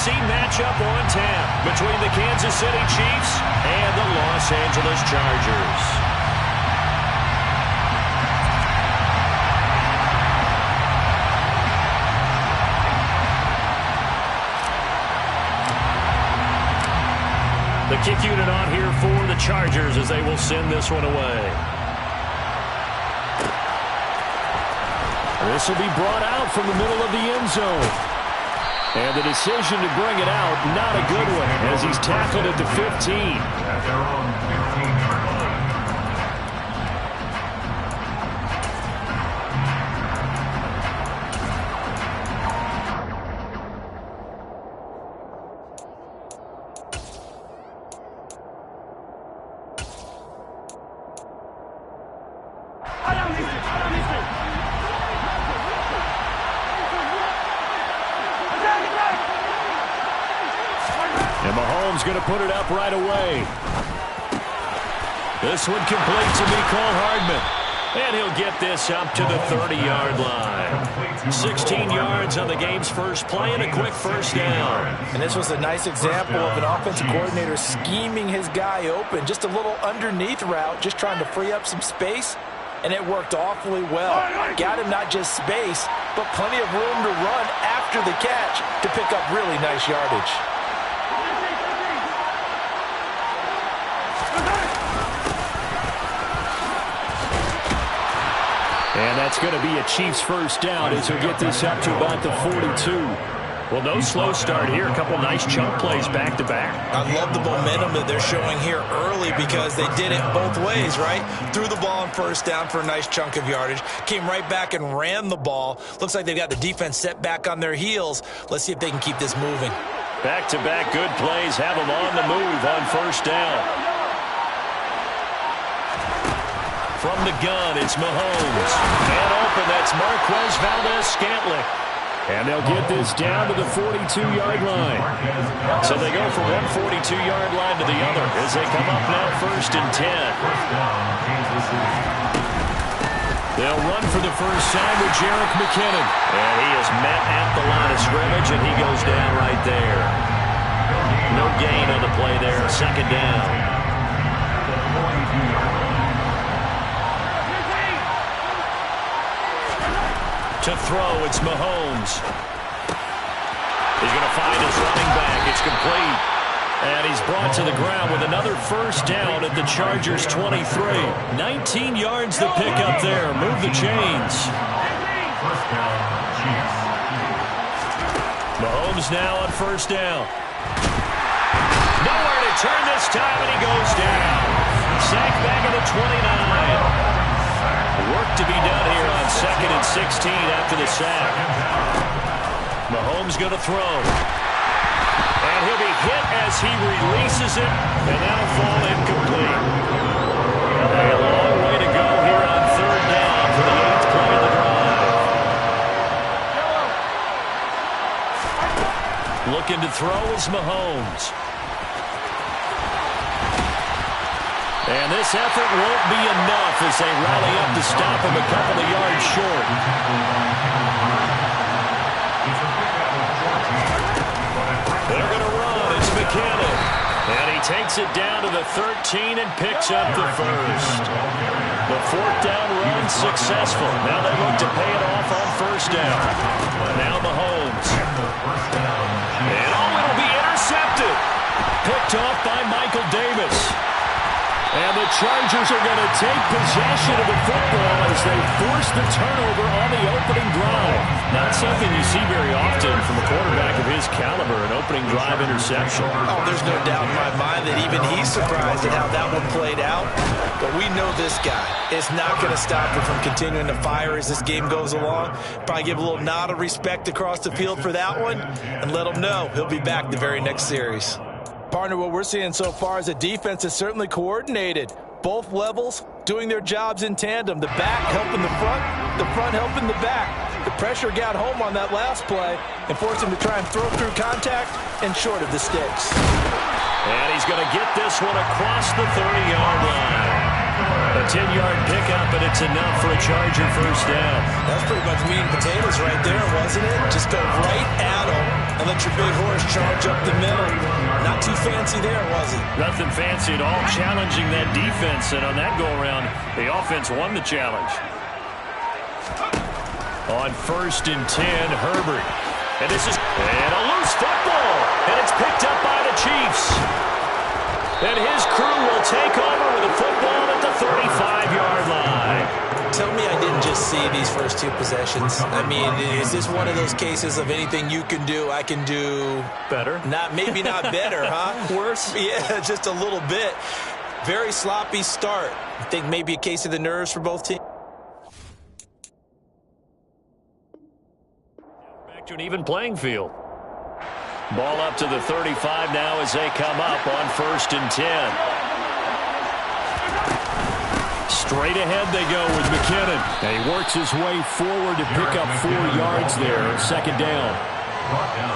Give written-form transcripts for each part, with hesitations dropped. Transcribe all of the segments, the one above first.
AFC matchup on tap between the Kansas City Chiefs and the Los Angeles Chargers. The kick unit on here for the Chargers as they will send this one away. This will be brought out from the middle of the end zone. And the decision to bring it out, not a good one, as he's tackled at the 15. At their own 15-yard line. And Mahomes going to put it up right away. This one complete to Mecole Hardman. And he'll get this up to the 30-yard line. 16 yards on the game's first play and a quick first down. And this was a nice example of an offensive coordinator scheming his guy open. Just a little underneath route, just trying to free up some space. And it worked awfully well. Got him not just space, but plenty of room to run after the catch to pick up really nice yardage. And that's going to be a Chiefs first down as he'll get this up to about the 42. Well, no slow start here. A couple nice chunk plays back-to-back. I love the momentum that they're showing here early because they did it both ways, right? Threw the ball on first down for a nice chunk of yardage. Came right back and ran the ball. Looks like they've got the defense set back on their heels. Let's see if they can keep this moving. Back-to-back good plays have them on the move on first down. From the gun, it's Mahomes. And open, that's Marquez Valdes-Scantling. And they'll get this down to the 42-yard line. So they go from one 42-yard line to the other as they come up now first and 10. They'll run for the first time with Jerick McKinnon. And he is met at the line of scrimmage, and he goes down right there. No gain on the play there, second down. To throw, it's Mahomes. He's going to find his running back. It's complete. And he's brought to the ground with another first down at the Chargers' 23. 19 yards to pick up there. Move the chains. First down, Chiefs. Mahomes now on first down. Nowhere to turn this time, and he goes down. Sacked back at the 29. Work to be done here on 2nd and 16 after the sack. Mahomes going to throw. And he'll be hit as he releases it, and that'll fall incomplete. A long way to go here on third down for the 8th play of the drive. Looking to throw is Mahomes. And this effort won't be enough as they rally up to stop him a couple of yards short. They're going to run. It's McKinnon. And he takes it down to the 13 and picks up the first. The fourth down run successful. Now they look to pay it off on first down. Now Mahomes. And it'll be intercepted. Picked off by Michael Davis. And the Chargers are going to take possession of the football as they force the turnover on the opening drive. Not something you see very often from a quarterback of his caliber, an opening drive interception. Oh, there's no doubt in my mind that even he's surprised at how that one played out. But we know this guy is not going to stop him from continuing to fire as this game goes along. Probably give a little nod of respect across the field for that one and let him know he'll be back the very next series. Partner, what we're seeing so far is the defense is certainly coordinated. Both levels doing their jobs in tandem. The back helping the front helping the back. The pressure got home on that last play and forced him to try and throw through contact and short of the sticks. And he's going to get this one across the 30-yard line. A 10-yard pickup, and it's enough for a Charger first down. That's pretty much meat and potatoes right there, wasn't it? Just go right at him and let your big horse charge up the middle. Not too fancy there, was it? Nothing fancy at all, challenging that defense. And on that go-around, the offense won the challenge. On 1st and 10, Herbert. And this is a loose football. And it's picked up by the Chiefs. And his crew will take over with a football at the 35-yard line. Tell me I didn't just see these first 2 possessions. I mean, is this one of those cases of anything you can do, I can do better? Maybe not better, huh? Worse? Yeah, just a little bit. Very sloppy start. I think maybe a case of the nerves for both teams. Back to an even playing field. Ball up to the 35 now as they come up on 1st and 10. Straight ahead they go with McKinnon. And he works his way forward to pick up 4 yards there. 2nd down.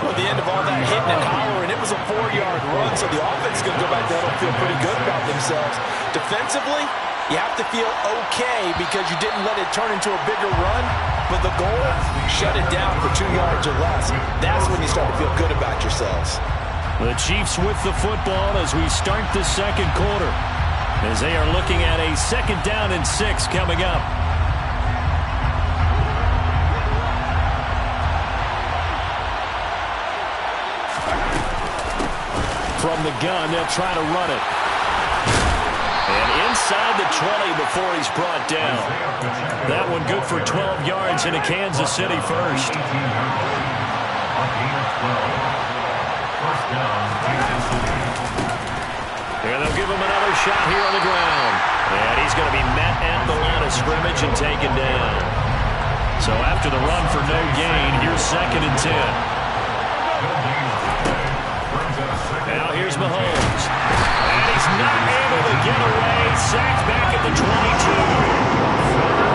Well, the end of all that hitting and hollering, it was a 4-yard run, so the offense is going to go back there and feel pretty good about themselves. Defensively, you have to feel okay because you didn't let it turn into a bigger run, but the goal, shut it down for 2 yards or less. That's when you start to feel good about yourselves. The Chiefs with the football as we start the 2nd quarter, as they are looking at a 2nd down and 6 coming up. From the gun, they'll try to run it. And inside the 20 before he's brought down. That one good for 12 yards into Kansas City first. And they'll give him another shot here on the ground. And he's going to be met at the line of scrimmage and taken down. So after the run for no gain, here's 2nd and 10. Now here's Mahomes. And he's not able to get away. Sacked back at the 22.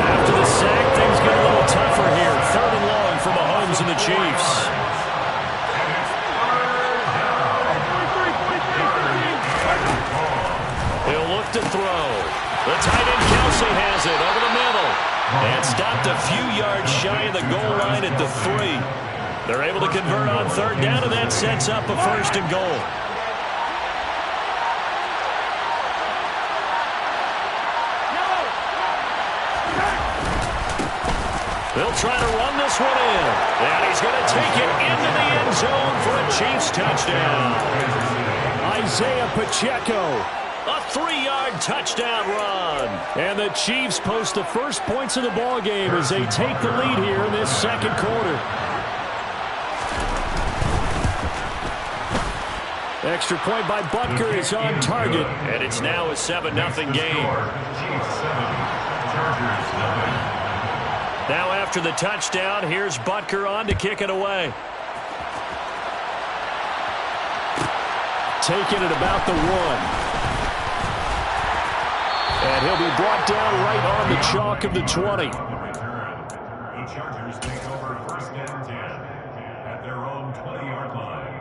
After the sack, things get a little tougher here. 3rd and long for Mahomes and the Chiefs. He'll look to throw. The tight end Kelsey has it over the middle. And stopped a few yards shy of the goal line at the 3. They're able to convert on 3rd down, and that sets up a 1st and goal. They'll try to run this one in. And he's going to take it into the end zone for a Chiefs touchdown. Isaiah Pacheco. A 3-yard touchdown run. And the Chiefs post the first points of the ball game as they take the lead here in this 2nd quarter. Extra point by Butker is on target. And it's now a 7-0 game. Now after the touchdown, here's Butker on to kick it away. Taking it about the 1. And he'll be brought down right on the chalk of the 20. The Chargers take over 1st and 10 at their own 20-yard line.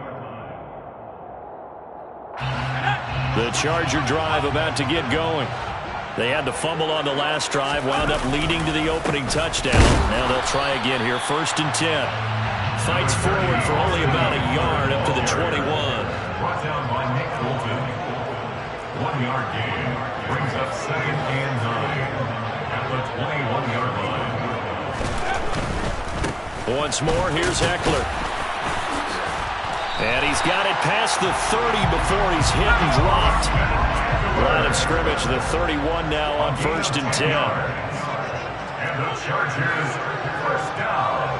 The Charger drive about to get going. They had the fumble on the last drive, wound up leading to the opening touchdown. Now they'll try again here, 1st and 10. Fights forward for only about a yard up to the 21. Brought down by Nick Bolton. 1-yard gain brings up 2nd and 9 at the 21-yard line. Once more, here's Eckler. And he's got it past the 30 before he's hit and dropped. Line of scrimmage, the 31 now on 1st and 10. And the Chargers, 1st down.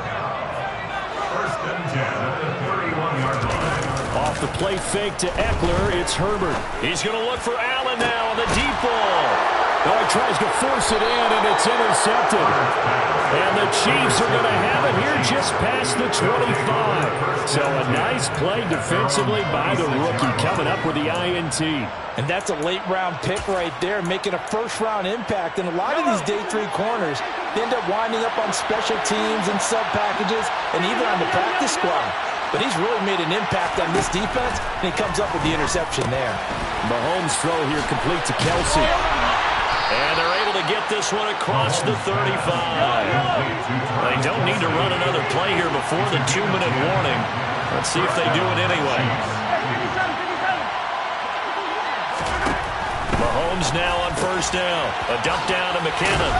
1st and 10 at the 31-yard line. Off the play fake to Eckler, it's Herbert. He's going to look for Allen now on the deep ball. Oh, he tries to force it in, and it's intercepted. And the Chiefs are going to have it here just past the 25. So a nice play defensively by the rookie coming up with the INT. And that's a late-round pick right there, making a first-round impact. And a lot of these day 3 corners, they end up winding up on special teams and sub-packages and even on the practice squad. But he's really made an impact on this defense, and he comes up with the interception there. Mahomes' throw here complete to Kelsey. And they're able to get this one across the 35. They don't need to run another play here before the 2-minute warning. Let's see if they do it anyway. Mahomes now on first down. A dump down to McKinnon.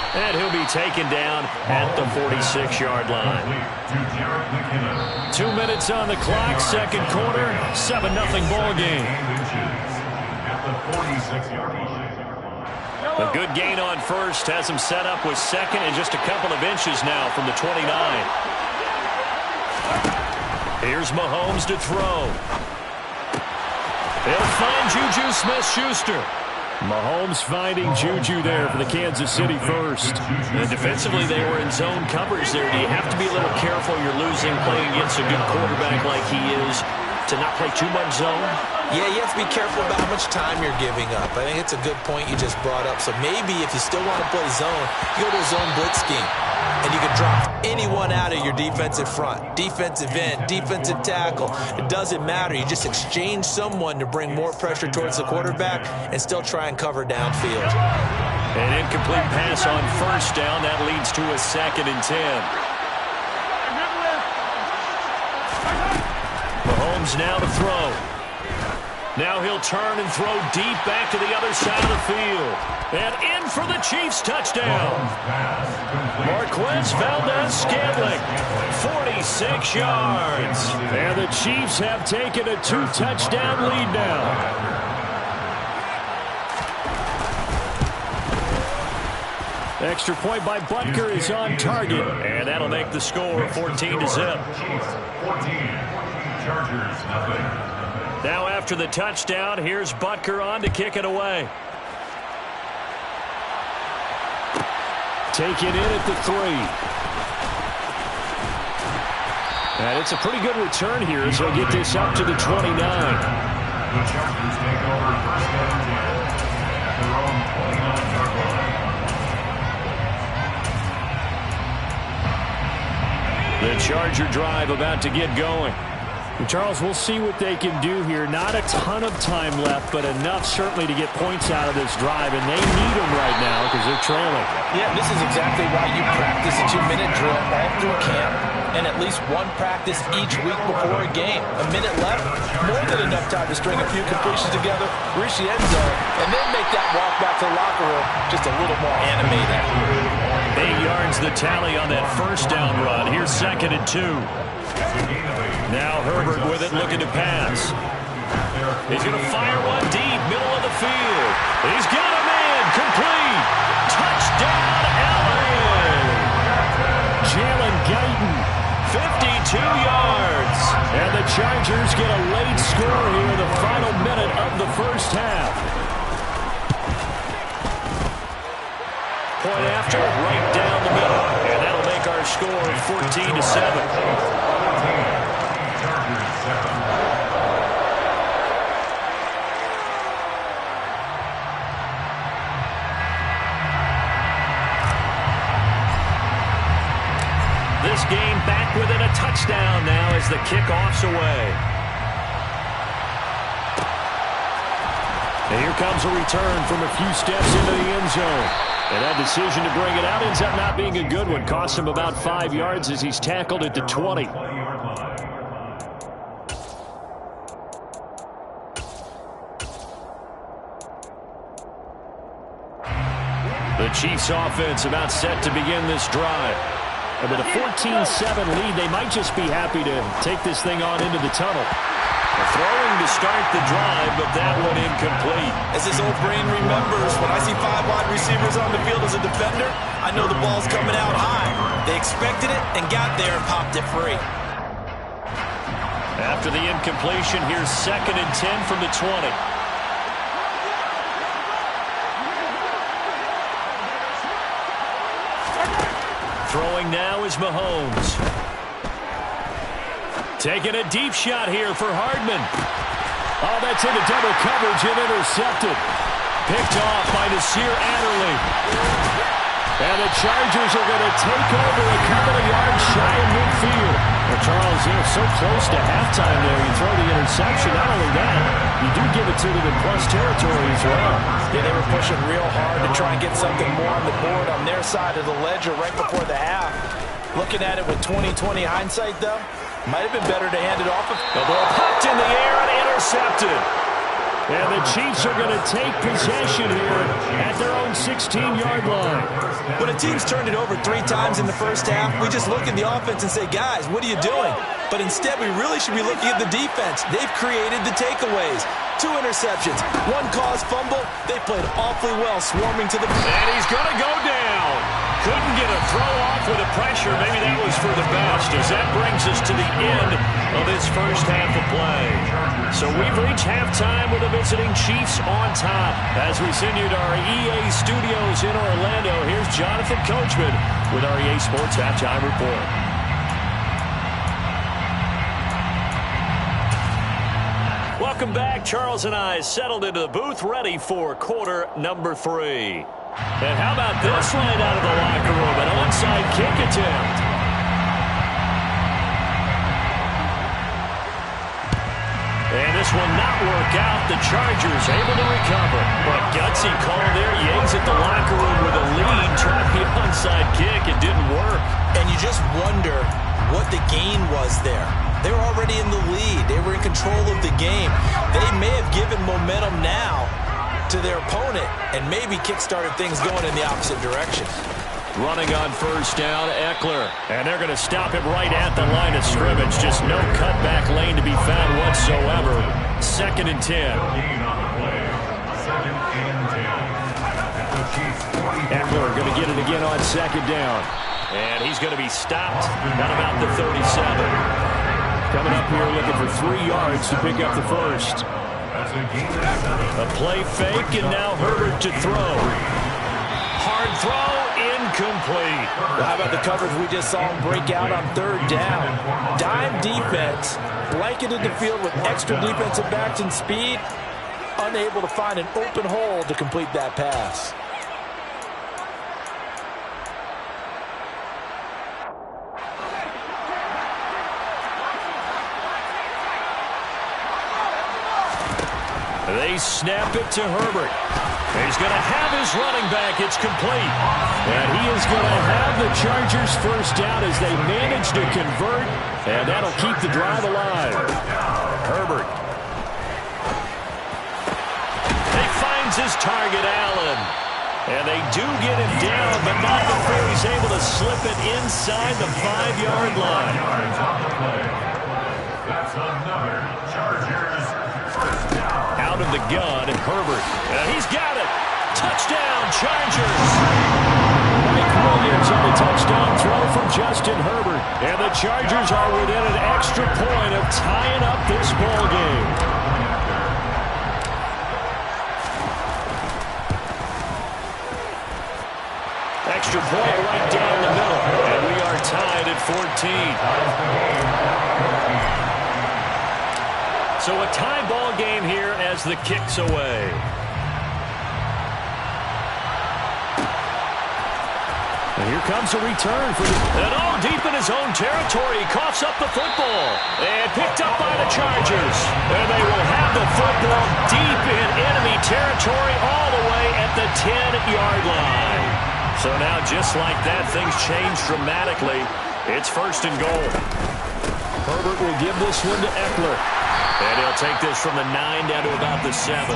And he'll be taken down at the 46-yard line. 2 minutes on the clock, second quarter, 7-0 ball game. A good gain on first has him set up with second and just a couple of inches now from the 29. Here's Mahomes to throw. He'll find Juju Smith-Schuster. Mahomes finding Juju there for the Kansas City first. And defensively, they were in zone coverage there. Do you have to be a little careful? You're losing playing against a good quarterback like he is to not play too much zone? Yeah, you have to be careful about how much time you're giving up. I think it's a good point you just brought up. So maybe if you still want to play zone, you go to a zone blitz scheme. And you can drop anyone out of your defensive front. Defensive end, defensive tackle. It doesn't matter. You just exchange someone to bring more pressure towards the quarterback and still try and cover downfield. An incomplete pass on first down. That leads to a 2nd and 10. Mahomes now to throw. Now he'll turn and throw deep back to the other side of the field. And in for the Chiefs touchdown. Marquez Valdes-Scantling, 46 yards. And the Chiefs have taken a 2-touchdown lead now. Extra point by Butker is on target. And that'll make the score 14-0. Chargers, nothing. Now after the touchdown, here's Butker on to kick it away. Taken in at the 3. And it's a pretty good return here as they'll get this up to the 29. The Chargers take over first down 10 at their own 29-yard line. The Charger drive about to get going. Charles, we'll see what they can do here. Not a ton of time left, but enough certainly to get points out of this drive, and they need them right now because they're trailing. Yeah, this is exactly why you practice a 2-minute drill all through camp and at least one practice each week before a game. A minute left, more than enough time to string a few completions together, reach the end zone, and then make that walk back to the locker room just a little more animated. 8 yards the tally on that first down run. Here's 2nd and 2. Now Herbert with it, looking to pass. He's going to fire one deep, middle of the field. He's got him in, complete. Touchdown, Allen. Jalen Guyton, 52 yards. And the Chargers get a late score here in the final minute of the first half. Point after, right down the middle. And that'll make our score 14-7. This game back within a touchdown now as the kickoff's away. And here comes a return from a few steps into the end zone. And that decision to bring it out ends up not being a good one. Costs him about 5 yards as he's tackled at the 20. The Chiefs offense about set to begin this drive. And with a 14-7 lead, they might just be happy to take this thing on into the tunnel. Throwing to start the drive, but that one incomplete. As his old brain remembers, when I see 5 wide receivers on the field as a defender, I know the ball's coming out high. They expected it and got there and popped it free. After the incompletion, here's 2nd and 10 from the 20. Throwing now is Mahomes. Taking a deep shot here for Hardman. Oh, that's into double coverage and intercepted. Picked off by Nasir Adderley. And the Chargers are going to take over a couple of yards shy of midfield. Well, Charles, so close to halftime there. You throw the interception. Not only that, you do give it to them in plus territory as well. Yeah, they were pushing real hard to try and get something more on the board on their side of the ledger right before the half. Looking at it with 20/20 hindsight, though, Might have been better to hand it off. The ball popped in the air and intercepted. And the Chiefs are going to take possession here at their own 16-yard line. When a team's turned it over 3 times in the first half, we just look at the offense and say, guys, what are you doing? But instead, we really should be looking at the defense. They've created the takeaways. 2 interceptions, 1 caused fumble. They played awfully well, swarming to the... And he's going to go down. Couldn't get a throw off with the pressure. Maybe that was for the best, as that brings us to the end of this first half of play. So we've reached halftime with the visiting Chiefs on top. As we send you to our EA studios in Orlando, here's Jonathan Coachman with our EA Sports Halftime Report. Welcome back. Charles and I settled into the booth, ready for quarter number 3. And how about this right out of the locker room? An onside kick attempt. And this will not work out. The Chargers able to recover. But gutsy call there. Yanks at the locker room with a lead. Tried the onside kick. It didn't work. And you just wonder what the gain was there. They were already in the lead. They were in control of the game. They may have given momentum now to their opponent and maybe kick-started things going in the opposite direction. Running on first down, Eckler. And they're going to stop him right at the line of scrimmage. Just no cutback lane to be found whatsoever. 2nd and 10. Gain on the play. 2nd and 10. Eckler going to get it again on 2nd down. And he's going to be stopped at about the 37. Coming up here looking for 3 yards to pick up the first. That's a gain of 7. A play fake, and now Herbert to throw. Hard throw, incomplete. Well, how about the coverage we just saw him break out on 3rd down? Dime defense, blanketed the field with extra defensive backs and speed, unable to find an open hole to complete that pass. They snap it to Herbert. He's going to have his running back. It's complete. And he is going to have the Chargers first down as they manage to convert. And that'll keep the drive alive. Herbert. He finds his target, Allen. And they do get him down, but not before he's able to slip it inside the 5-yard line. That's another Chargers first down. Out of the gun, Herbert. And he's got it. Touchdown, Chargers. Mike Williams on the touchdown throw from Justin Herbert. And the Chargers are within an extra point of tying up this ball game. Extra point right down the middle. And we are tied at 14. So a tie ball game here as the kick's away. And here comes a return for the... And all deep in his own territory. He coughs up the football. And picked up by the Chargers. And they will have the football deep in enemy territory all the way at the 10-yard line. So now, just like that, things change dramatically. It's 1st and goal. Herbert will give this one to Eckler. And he'll take this from the 9 down to about the 7.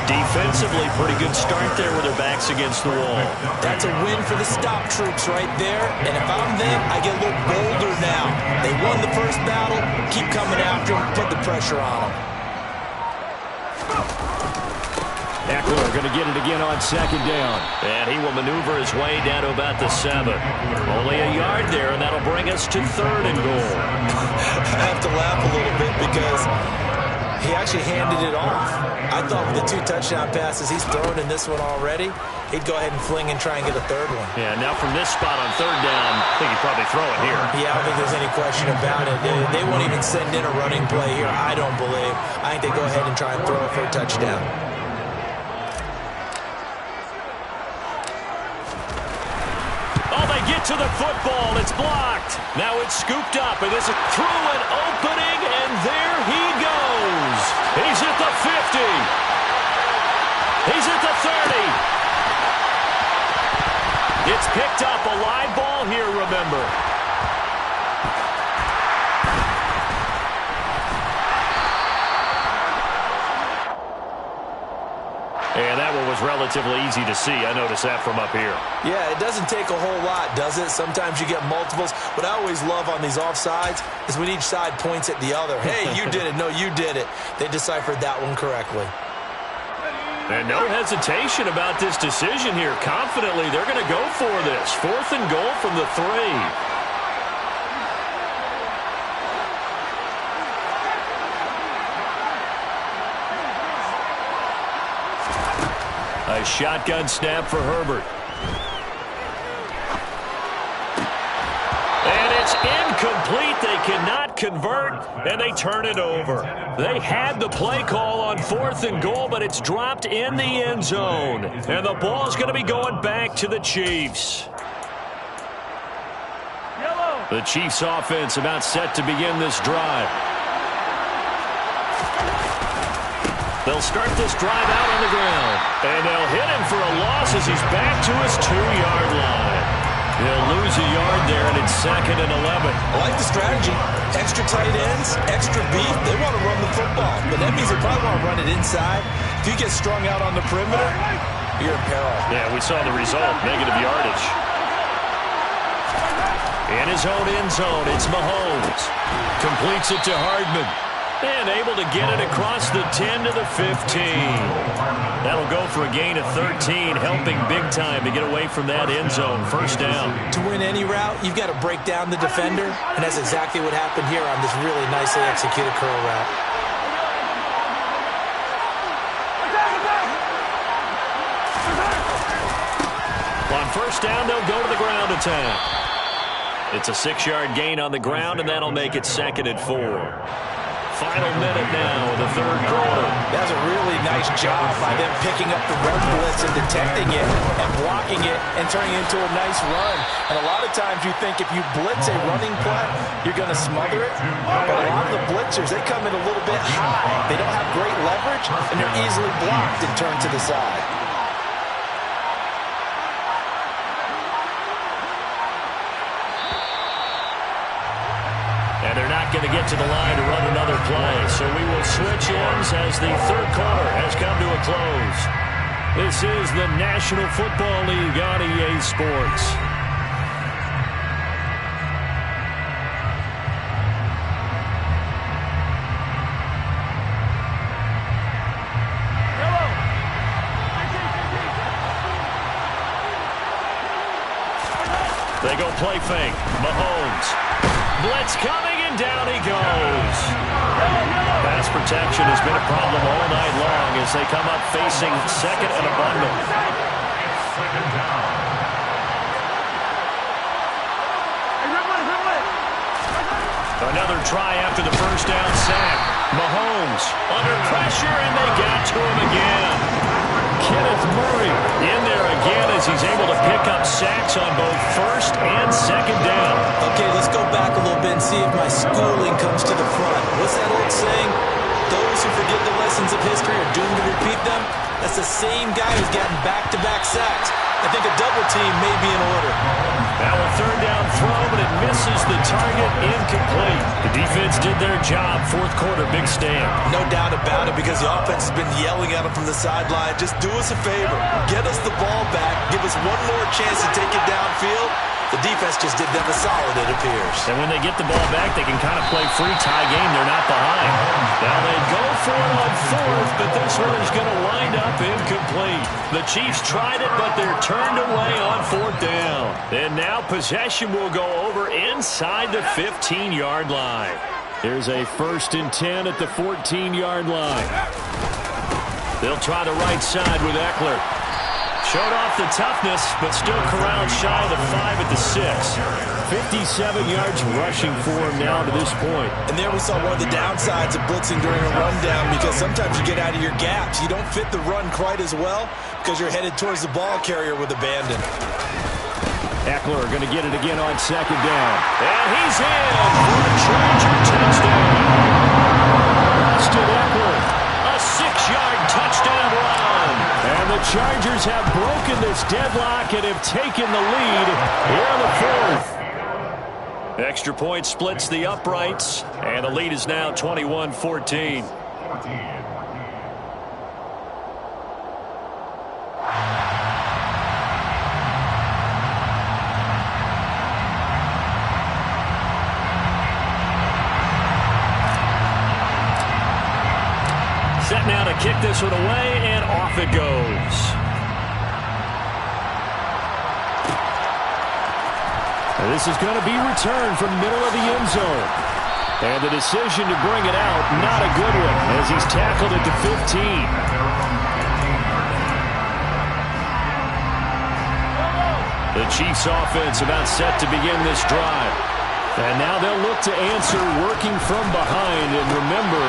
Defensively, pretty good start there with their backs against the wall. That's a win for the stop troops right there. And if I'm them, I get a little bolder now. They won the first battle. Keep coming after them. Put the pressure on them. Eckler going to get it again on 2nd down. And he will maneuver his way down to about the 7. Only a yard there, and that'll bring us to 3rd and goal. I have to laugh a little bit because he actually handed it off. I thought with the 2 touchdown passes he's thrown in this one already, he'd go ahead and fling and try and get a 3rd one. Yeah, now from this spot on 3rd down, I think he'd probably throw it here. Yeah, I don't think there's any question about it. They won't even send in a running play here, I don't believe. I think they go ahead and try and throw it for a touchdown. Get to the football. It's blocked. Now it's scooped up. And this is through an opening, and there he goes. He's at the 50. He's at the 30. It's picked up. A live ball here, remember. is relatively easy to see. I notice that from up here. Yeah, it doesn't take a whole lot, does it? Sometimes you get multiples. What I always love on these offsides is when each side points at the other. Hey, you did it. No, you did it. They deciphered that one correctly. And no hesitation about this decision here. Confidently, they're going to go for this. 4th and goal from the 3. A shotgun snap for Herbert. And it's incomplete. They cannot convert, and they turn it over. They had the play call on 4th and goal, but it's dropped in the end zone. And the ball's going to be going back to the Chiefs. The Chiefs offense about set to begin this drive. They'll start this drive out on the ground. And they'll hit him for a loss as he's back to his 2-yard line. They'll lose a yard there, and it's 2nd and 11. I like the strategy. Extra tight ends, extra beef. They want to run the football. But that means they probably want to run it inside. If you get strung out on the perimeter, you're in peril. Yeah, we saw the result. Negative yardage. In his own end zone, it's Mahomes. Completes it to Hardman. And able to get it across the 10 to the 15. That'll go for a gain of 13, helping big time to get away from that end zone. First down. To win any route, you've got to break down the defender, and that's exactly what happened here on this really nicely executed curl route. On first down, they'll go to the ground attack. It's a 6-yard gain on the ground, and that'll make it 2nd and 4. Final minute now of the 3rd quarter. That was a really nice job by them picking up the run blitz and detecting it and blocking it and turning it into a nice run. And a lot of times you think if you blitz a running play, you're going to smother it. But a lot of the blitzers, they come in a little bit high. They don't have great leverage, and they're easily blocked and turned to the side. And they're not going to get to the line to run another play. So we will switch ends as the 3rd quarter has come to a close. This is the National Football League on EA Sports. They go play fake. Mahomes. Blitz coming, and down he goes. Pass protection has been a problem all night long as they come up facing 2nd and a bundle. Another try after the first down sack. Mahomes under pressure, and they got to him again. Kenneth Murray in there again as he's able to pick up sacks on both 1st and 2nd down. Okay, let's go back a little bit and see if my schooling comes to the front. What's that old saying? Those who forget the lessons of history are doomed to repeat them. That's the same guy who's gotten back-to-back sacks. I think a double team may be in order. Now a 3rd down throw, but it misses the target. Incomplete. The defense did their job. 4th quarter, big stand. No doubt about it, because the offense has been yelling at them from the sideline. Just do us a favor. Get us the ball back. Give us one more chance to take it downfield. The defense just did them a solid, it appears. And when they get the ball back, they can kind of play free tie game. They're not behind. Now they go for it on 4th, but this one is going to wind up incomplete. The Chiefs tried it, but they're turned away on 4th down. And now possession will go over inside the 15-yard line. Here's a 1st and 10 at the 14-yard line. They'll try the right side with Eckler. Showed off the toughness, but still corralled shy of the 5 at the 6. 57 yards rushing for him now to this point. And there we saw one of the downsides of blitzing during a rundown, because sometimes you get out of your gaps. You don't fit the run quite as well because you're headed towards the ball carrier with abandon. Eckler going to get it again on 2nd down. And he's in for a Charger touchdown. Austin Eckler, a 6-yard touchdown run. And the Chargers have broken this deadlock and have taken the lead here in the 4th. Extra point splits the uprights, and the lead is now 21-14. kick this one away, and off it goes. And this is going to be returned from the middle of the end zone. And the decision to bring it out, not a good one, as he's tackled at the 15. The Chiefs offense about set to begin this drive. And now they'll look to answer working from behind. And remember,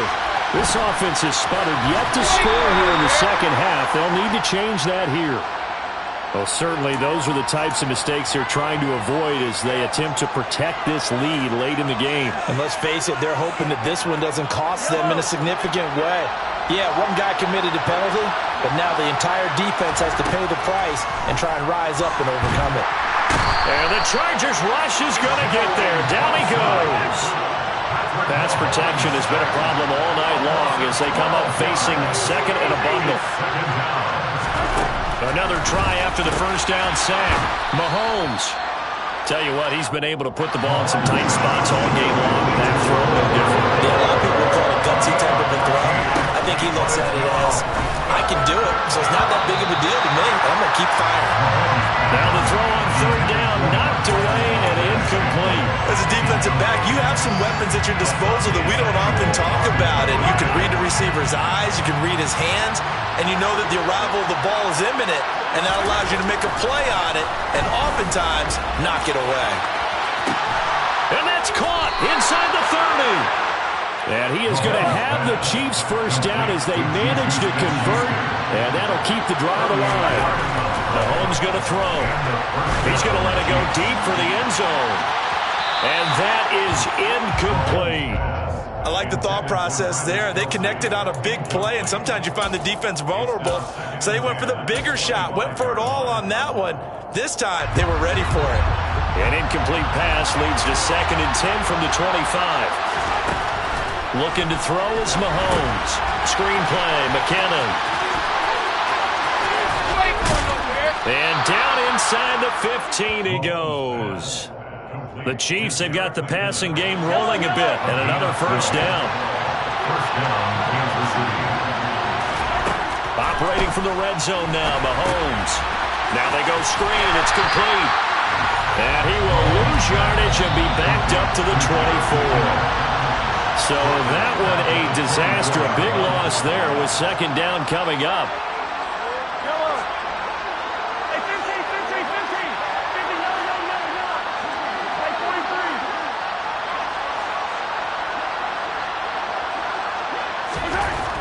this offense has sputtered yet to score here in the second half. They'll need to change that here. Well, certainly those are the types of mistakes they're trying to avoid as they attempt to protect this lead late in the game. And let's face it, they're hoping that this one doesn't cost them in a significant way. Yeah, one guy committed a penalty, but now the entire defense has to pay the price and try and rise up and overcome it. And the Chargers rush is going to get there. Down he goes. Pass protection has been a problem all night long as they come up facing second and a bundle. Another try after the first down sack. Mahomes. Tell you what, he's been able to put the ball in some tight spots all game long. That throw no different. Yeah, a lot of people call it gutsy type of a throw. I think he looks at it as, I can do it, so it's not that big of a deal to me. I'm going to keep firing. Now the throw on third down, knocked away and incomplete. As a defensive back, you have some weapons at your disposal that we don't often talk about. And you can read the receiver's eyes, you can read his hands, and you know that the arrival of the ball is imminent, and that allows you to make a play on it and oftentimes knock it away. And that's caught inside the 30. And he is going to have the Chiefs first down as they manage to convert, and that'll keep the drive alive. Mahomes going to throw. He's going to let it go deep for the end zone. And that is incomplete. I like the thought process there. They connected on a big play, and sometimes you find the defense vulnerable. So they went for the bigger shot, went for it all on that one. This time, they were ready for it. An incomplete pass leads to 2nd and 10 from the 25. Looking to throw is Mahomes. Screen play, McKinnon. And down inside the 15 he goes. The Chiefs have got the passing game rolling a bit, and another first down. Operating from the red zone now, Mahomes. Now they go screen, it's complete. And he will lose yardage and be backed up to the 24. So that one a disaster, a big loss there with second down coming up.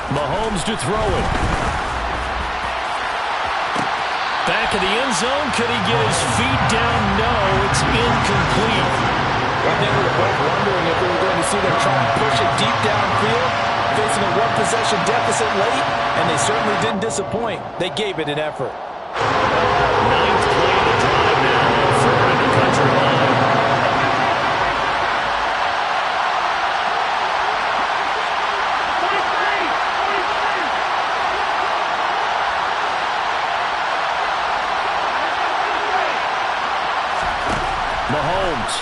Mahomes to throw it. Back in the end zone. Could he get his feet down? No, it's incomplete. I think we were both wondering if we were going to see them try and push it deep downfield, facing a one-possession deficit late, and they certainly didn't disappoint. They gave it an effort. 9th play of the drive now on 4th and the country line. Mahomes.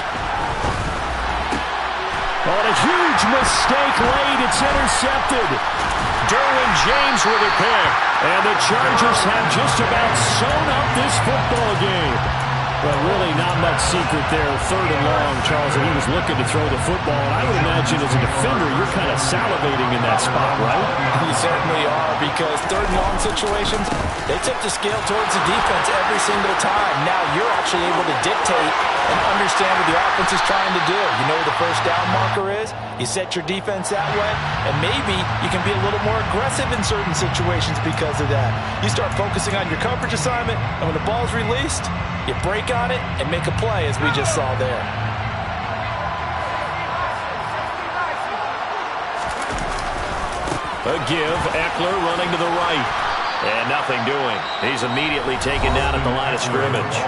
On a huge mistake late, it's intercepted. Derwin James with a pick. And the Chargers have just about sewn up this football game. But really not much secret there. 3rd and long, Charles, and he was looking to throw the football. And I would imagine as a defender, you're kind of salivating in that spot, right? You certainly are, because 3rd and long situations, they tip the scale towards the defense every single time. Now you're actually able to dictate and understand what the offense is trying to do. You know where the first down marker is. You set your defense that way, and maybe you can be a little more aggressive in certain situations because of that. You start focusing on your coverage assignment, and when the ball's released, you break on it and make a play, as we just saw there. A give, Eckler running to the right. And nothing doing. He's immediately taken down at the line of scrimmage.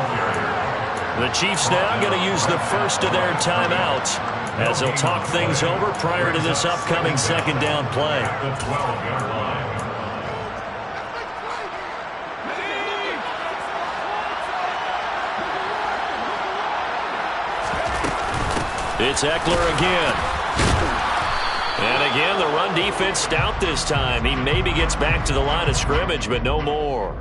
The Chiefs now going to use the first of their timeouts as they'll talk things over prior to this upcoming second down play. The 12-yard line. It's Eckler again. And again, the run defense stout this time. He maybe gets back to the line of scrimmage, but no more.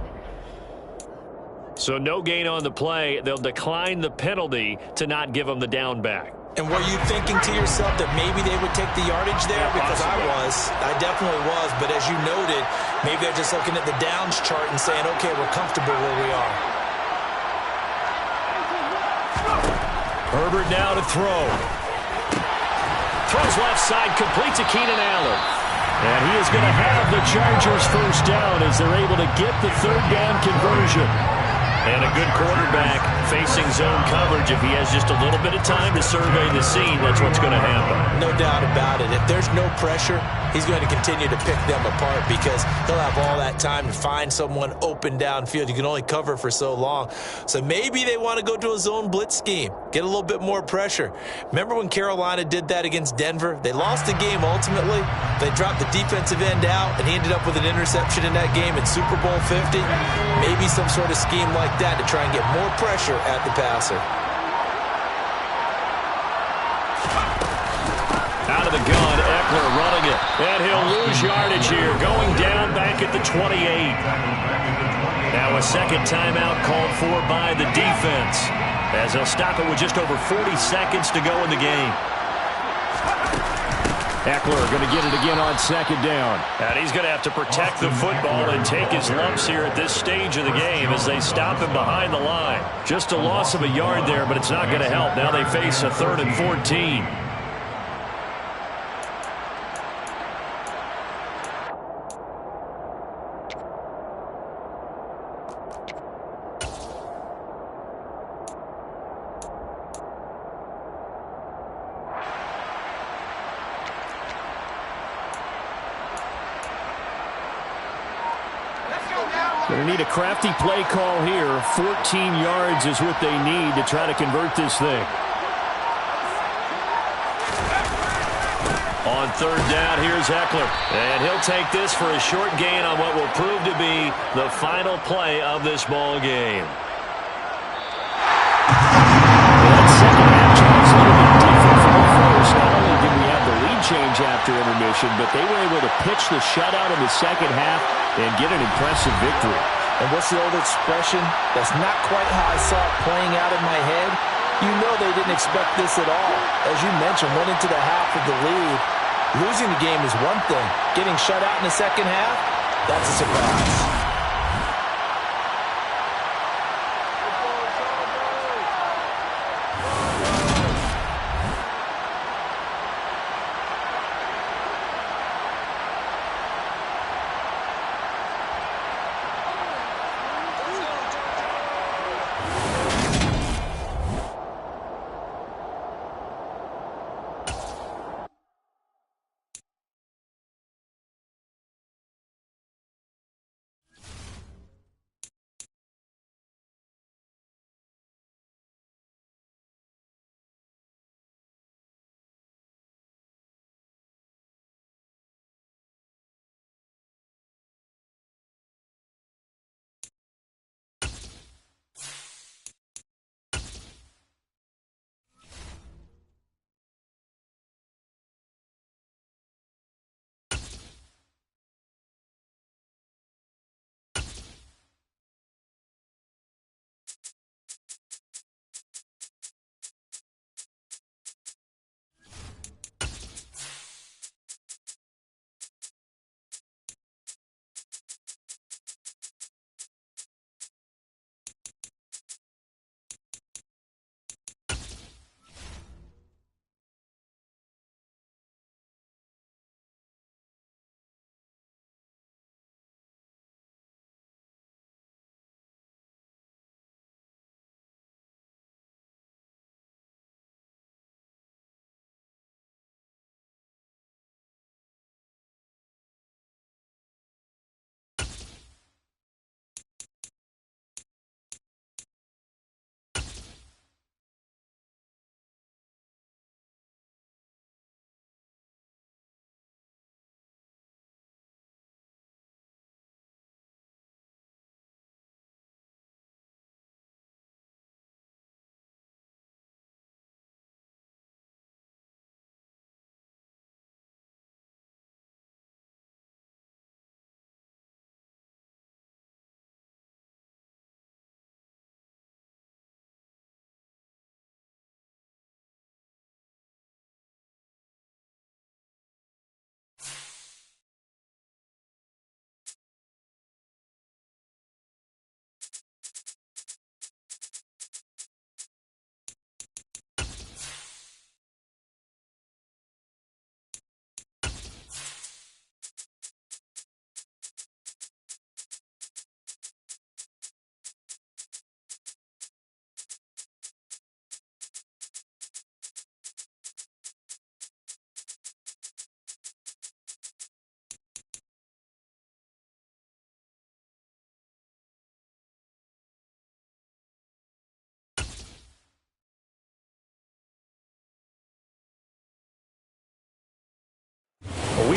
So no gain on the play. They'll decline the penalty to not give him the down back. And were you thinking to yourself that maybe they would take the yardage there? Yeah, because possibly. I definitely was. But as you noted, maybe they're just looking at the downs chart and saying, okay, we're comfortable where we are. Herbert now to throw. Throws left side, complete to Keenan Allen. And he is going to have the Chargers first down as they're able to get the third down conversion. And a good quarterback facing zone coverage. If he has just a little bit of time to survey the scene, that's what's going to happen. No doubt about it. If there's no pressure, he's going to continue to pick them apart because he'll have all that time to find someone open downfield. You can only cover for so long. So maybe they want to go to a zone blitz scheme, get a little bit more pressure. Remember when Carolina did that against Denver? They lost the game ultimately. They dropped the defensive end out, and he ended up with an interception in that game in Super Bowl 50. Maybe some sort of scheme like that to try and get more pressure at the passer. Out of the gun, Eckler running it. And he'll lose yardage here, going down back at the 28. Now a second timeout called for by the defense, as they'll stop it with just over 40 seconds to go in the game. Eckler going to get it again on second down. And he's going to have to protect the football and take his lumps here at this stage of the game as they stop him behind the line. Just a loss of a yard there, but it's not going to help. Now they face a 3rd and 14. Going to need a crafty play call here. 14 yards is what they need to try to convert this thing. On third down, here's Eckler. And he'll take this for a short gain on what will prove to be the final play of this ball game. That second half change a little bit different from the first. Not only did we have the lead change after intermission, but they were able to pitch the shutout in the second half and get an impressive victory. And what's the old expression? That's not quite how I saw it playing out in my head. You know they didn't expect this at all. As you mentioned, went into the half of the lead. Losing the game is one thing. Getting shut out in the second half, that's a surprise.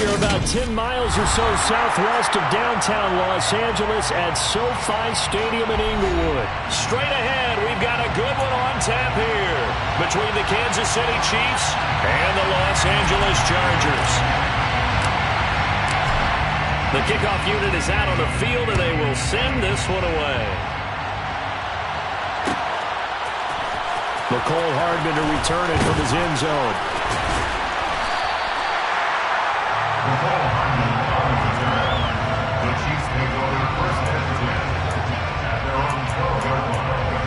We are about 10 miles or so southwest of downtown Los Angeles at SoFi Stadium in Inglewood. Straight ahead, we've got a good one on tap here between the Kansas City Chiefs and the Los Angeles Chargers. The kickoff unit is out on the field, and they will send this one away. Mecole Hardman to return it from his end zone. The Chiefs may go their first and 10 at their own 12-yard line.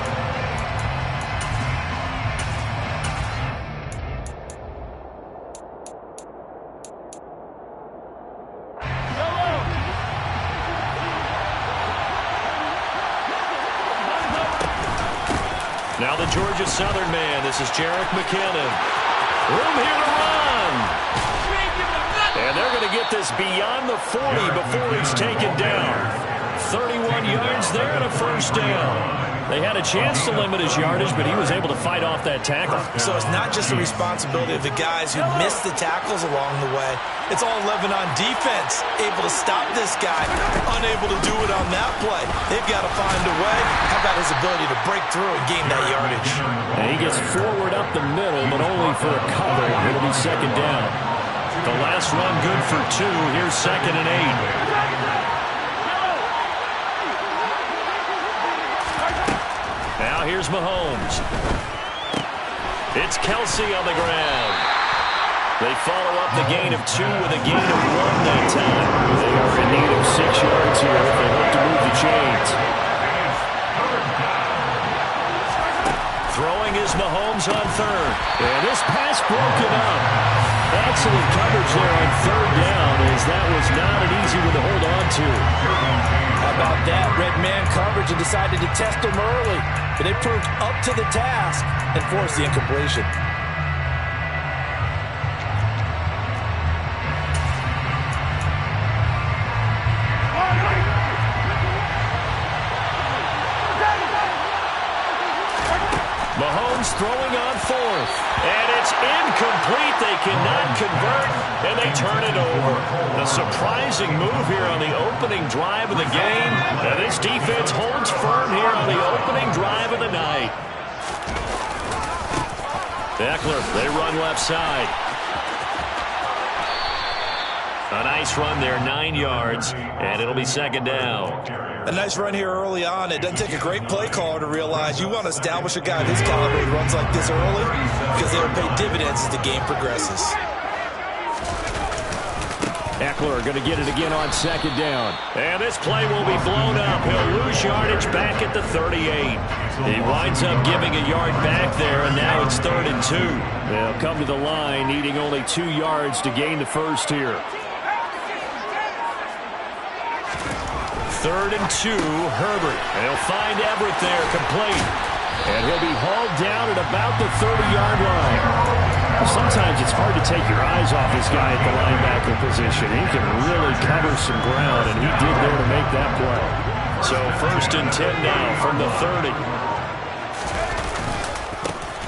Now the Georgia Southern man. This is Jerick McKinnon. Room here to run. And they're going to get this beyond the 40 before he's taken down. 31 yards there and a first down. They had a chance to limit his yardage, but he was able to fight off that tackle. So it's not just the responsibility of the guys who missed the tackles along the way. It's all 11 on defense, able to stop this guy, unable to do it on that play. They've got to find a way. How about his ability to break through and gain that yardage? And he gets forward up the middle, but only for a cover. It'll be second down. The last run good for 2. Here's 2nd and 8. Now here's Mahomes. It's Kelsey on the ground. They follow up the gain of 2 with a gain of 1 that time. They are in need of 6 yards here if they hope to move the chains. Throwing is Mahomes on 3rd. And this pass broken up. Excellent coverage there on 3rd down, as that was not an easy one to hold on to. How about that? Red man coverage and decided to test him early. But they proved up to the task and forced the incompletion. Mahomes throwing on 4th. And it's incomplete. They cannot convert, and they turn it over. A surprising move here on the opening drive of the game. And this defense holds firm here on the opening drive of the night. Eckler, they run left side. A nice run there, 9 yards, and it'll be second down. A nice run here early on. It doesn't take a great play caller to realize you want to establish a guy of his caliber who runs like this early because they will pay dividends as the game progresses. Eckler going to get it again on second down. And this play will be blown up. He'll lose yardage back at the 38. He winds up giving a yard back there, and now it's 3rd and 2. They'll come to the line needing only 2 yards to gain the first here. 3rd and 2, Herbert. And he'll find Everett there, complete. And he'll be hauled down at about the 30-yard line. Sometimes it's hard to take your eyes off this guy at the linebacker position. He can really cover some ground, and he did there to make that play. So 1st and 10 now from the 30.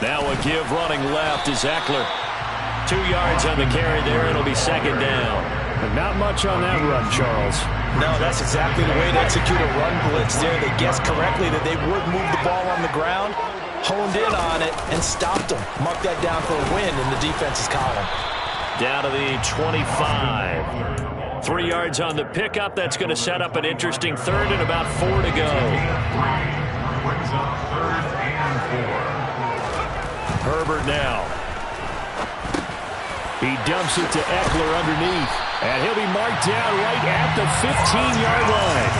Now a give running left is Eckler. 2 yards on the carry there. It'll be second down. And not much on that run, Charles. No, that's exactly the way to execute a run blitz there. They guessed correctly that they would move the ball on the ground, honed in on it, and stopped them. Mark that down for a win in the defense's column. Down to the 25. 3 yards on the pickup. That's going to set up an interesting 3rd and about 4 to go. Brings up 3rd and 4. Herbert now. He dumps it to Eckler underneath. And he'll be marked down right at the 15-yard line.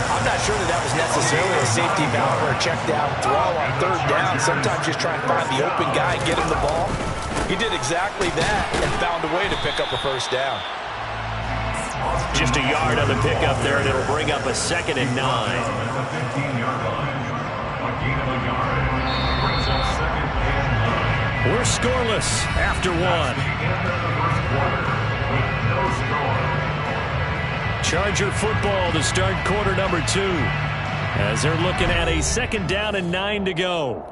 I'm not sure that was necessarily a safety valve or a check down throw on 3rd down. Sometimes just try and find the open guy and get him the ball. He did exactly that and found a way to pick up a 1st down. Just a yard on the pickup there, and it'll bring up a 2nd and 9. At the 15-yard line. A gain of a yard. Brings up 2nd and 9. We're scoreless after 1. End of the first quarter. No score. Charger football to start quarter number 2. As they're looking at a 2nd down and 9 to go.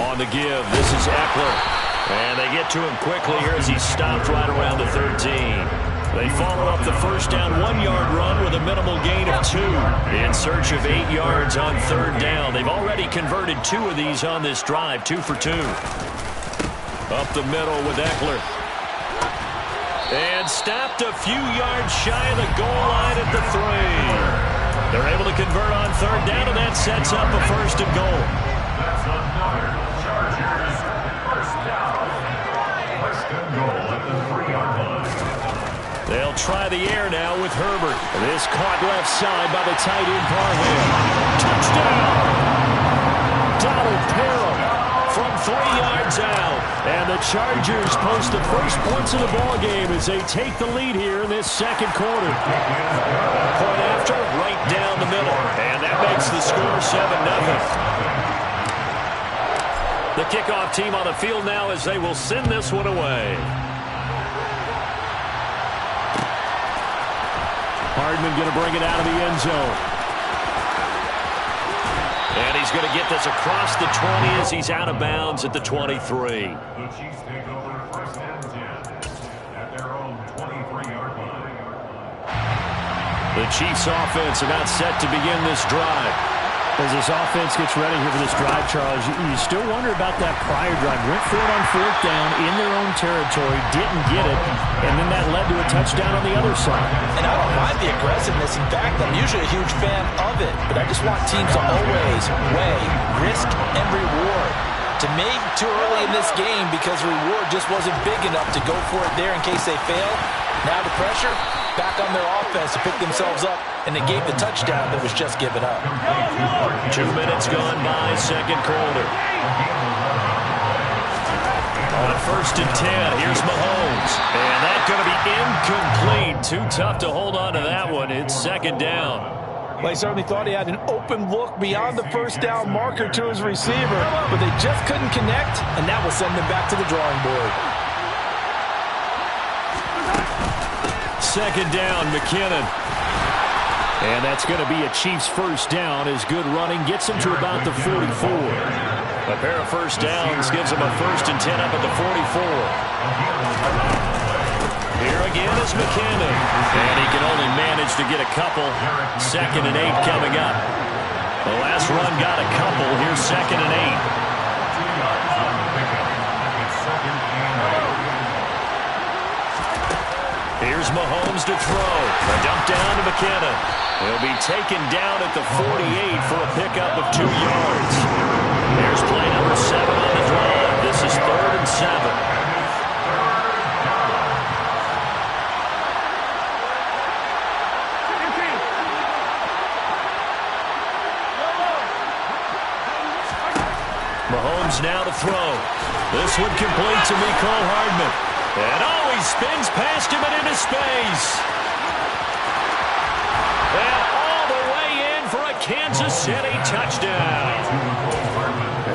On the give, this is Eckler. And they get to him quickly here as he's stopped right around the 13. They follow up the first down 1-yard run with a minimal gain of 2 in search of 8 yards on third down. They've already converted 2 of these on this drive, 2 for 2. Up the middle with Eckler. And stopped a few yards shy of the goal line at the 3. They're able to convert on third down, and that sets up a first and goal. That's another Chargers first down. First and goal at the 3-yard line. They'll try the air now with Herbert. This caught left side by the tight end Parham. Touchdown! Donald Parham from 3 yards out. And the Chargers post the first points of the ballgame as they take the lead here in this second quarter. Point after, right down the middle. And that makes the score 7-0. The kickoff team on the field now as they will send this one away. Hardman going to bring it out of the end zone. And he's going to get this across the 20 as he's out of bounds at the 23. The Chiefs take over first and 10 at their own 23-yard line. The Chiefs offense about set to begin this drive. As this offense gets ready here for this drive, Charles, you still wonder about that prior drive. Went for it on fourth down in their own territory, didn't get it, and then that led to a touchdown on the other side. And I don't mind the aggressiveness. In fact, I'm usually a huge fan of it, but I just want teams to always weigh risk and reward. To me, too early in this game because the reward just wasn't big enough to go for it there in case they fail. Now the pressure back on their offense to pick themselves up, and they gave the touchdown that was just given up. 2 minutes gone by, second quarter. On first and 10, here's Mahomes. And that's going to be incomplete. Too tough to hold on to that one. It's second down. They certainly thought he had an open look beyond the first down marker to his receiver, but they just couldn't connect, and that will send them back to the drawing board. Second down, McKinnon. And that's going to be a Chiefs first down as good running gets them to about the 44. A pair of first downs gives them a first and 10 up at the 44. Here again is McKinnon. And he can only manage to get a couple. Second and 8 coming up. The last run got a couple. Here's second and 8. Here's Mahomes to throw. A dump down to McKinnon. He'll be taken down at the 48 for a pickup of 2 yards. There's play number 7 on the drive. This is 3rd and 7. Mahomes now to throw. This one complete to Mecole Hardman. And he spins past him and into space. And all the way in for a Kansas City touchdown.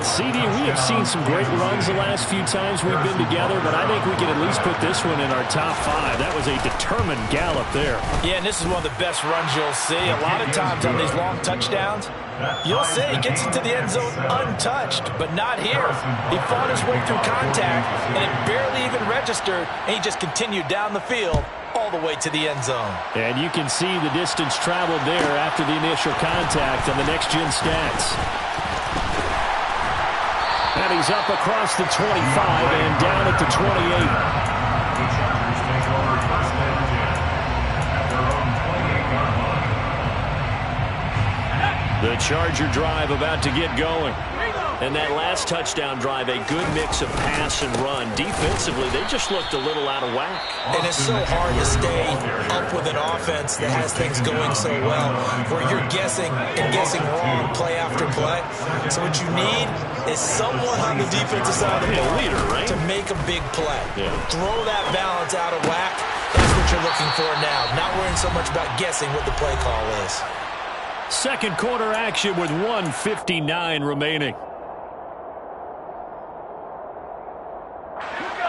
CD, we have seen some great runs the last few times we've been together, but I think we can at least put this one in our top 5. That was a determined gallop there. Yeah, and this is one of the best runs you'll see. A lot of times on these long touchdowns, you'll see he gets into the end zone untouched, but not here. He fought his way through contact, and it barely even registered, and he just continued down the field all the way to the end zone. And you can see the distance traveled there after the initial contact on the next-gen stats. And he's up across the 25 and down at the 28. The Chargers take over first and 10 at their own 28-yard line. The Charger drive about to get going. And that last touchdown drive, a good mix of pass and run. Defensively, they just looked a little out of whack. And it's so hard to stay up with an offense that has things going so well, where you're guessing and guessing wrong play after play. So what you need is someone on the defensive side of the ball leader, right? to make a big play. Yeah. Throw that balance out of whack. That's what you're looking for now. Not worrying so much about guessing what the play call is. Second quarter action with 1:59 remaining.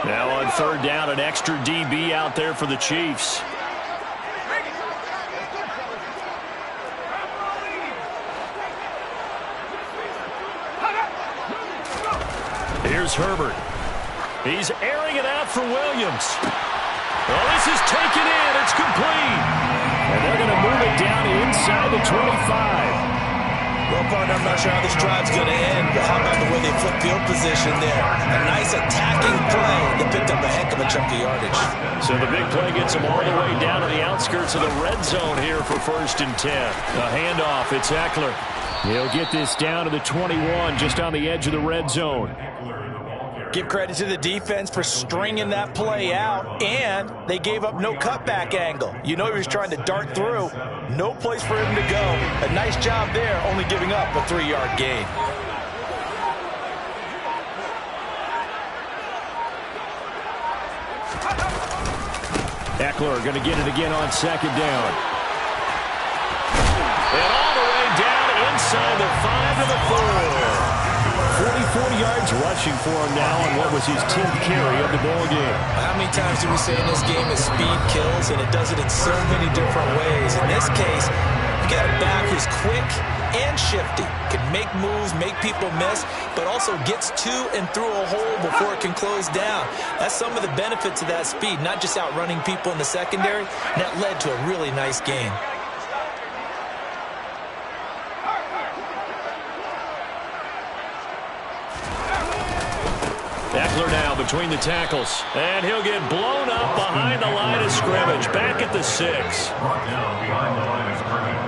Now on third down, an extra DB out there for the Chiefs. Here's Herbert. He's airing it out for Williams. Well, this is taken in. It's complete. And they're going to move it down inside the 25. Well, partner, I'm not sure how this drive's going to end, but how about the way they flip field position there? A nice attacking play that picked up a heck of a chunk of yardage. So the big play gets them all the way down to the outskirts of the red zone here for 1st and 10. A handoff. It's Ekeler. He'll get this down to the 21, just on the edge of the red zone. Give credit to the defense for stringing that play out, and they gave up no cutback angle. You know he was trying to dart through. No place for him to go. A nice job there, only giving up a 3-yard gain. Ekeler going to get it again on 2nd down. And all the way down inside the 5 to the 4. 44 yards rushing for him now on what was his 10th carry of the ball game. How many times do we say in this game is speed kills, and it does it in so many different ways. In this case, you got a back who's quick and shifty, can make moves, make people miss, but also gets to and through a hole before it can close down. That's some of the benefits of that speed, not just outrunning people in the secondary. And that led to a really nice game. Ekeler now between the tackles, and he'll get blown up behind the line of scrimmage, back at the 6. Brought down behind the line of scrimmage.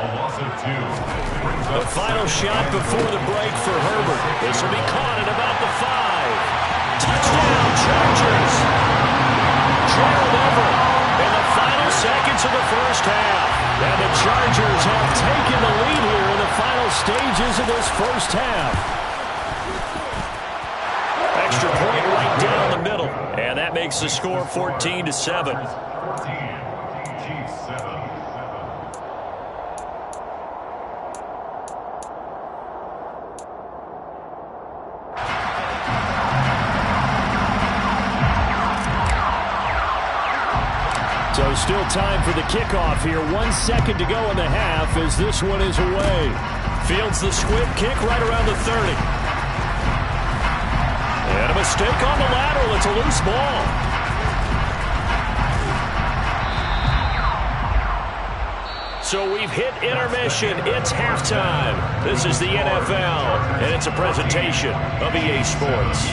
A loss of 2. The final shot before the break for Herbert. This will be caught at about the 5. Touchdown, Chargers! Gerald Everett in the final seconds of the 1st half. And the Chargers have taken the lead here in the final stages of this 1st half. Extra point right down the middle. And that makes the score 14-7. 14, Chiefs 7. So still time for the kickoff here. 1 second to go in the half as this one is away. Fields the squib kick right around the 30. And a mistake on the lateral. It's a loose ball. So we've hit intermission. It's halftime. This is the NFL, and it's a presentation of EA Sports.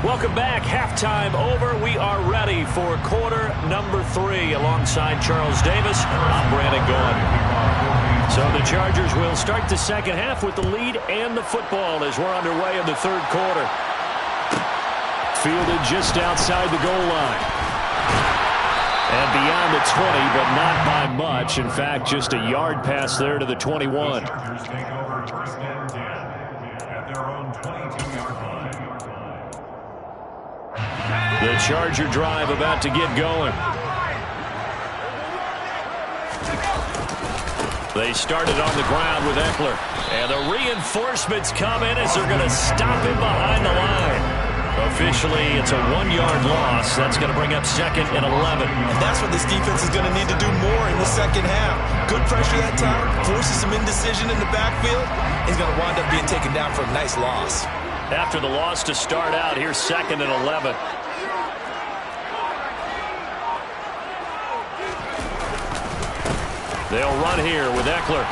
Welcome back. Halftime over. We are ready for quarter number 3 alongside Charles Davis. I'm Brandon Gaudin. So the Chargers will start the second half with the lead and the football as we're underway in the 3rd quarter. Fielded just outside the goal line. And beyond the 20, but not by much. In fact, just a yard pass there to the 21. The Chargers take over 1st and 10 at their own 22-yard line. The Charger drive about to get going. They started on the ground with Ekeler. And the reinforcements come in as they're going to stop him behind the line. Officially, it's a 1-yard loss. That's going to bring up 2nd and 11. And that's what this defense is going to need to do more in the second half. Good pressure that time, forces some indecision in the backfield. He's going to wind up being taken down for a nice loss. After the loss to start out, here's 2nd and 11. They'll run here with Ekeler.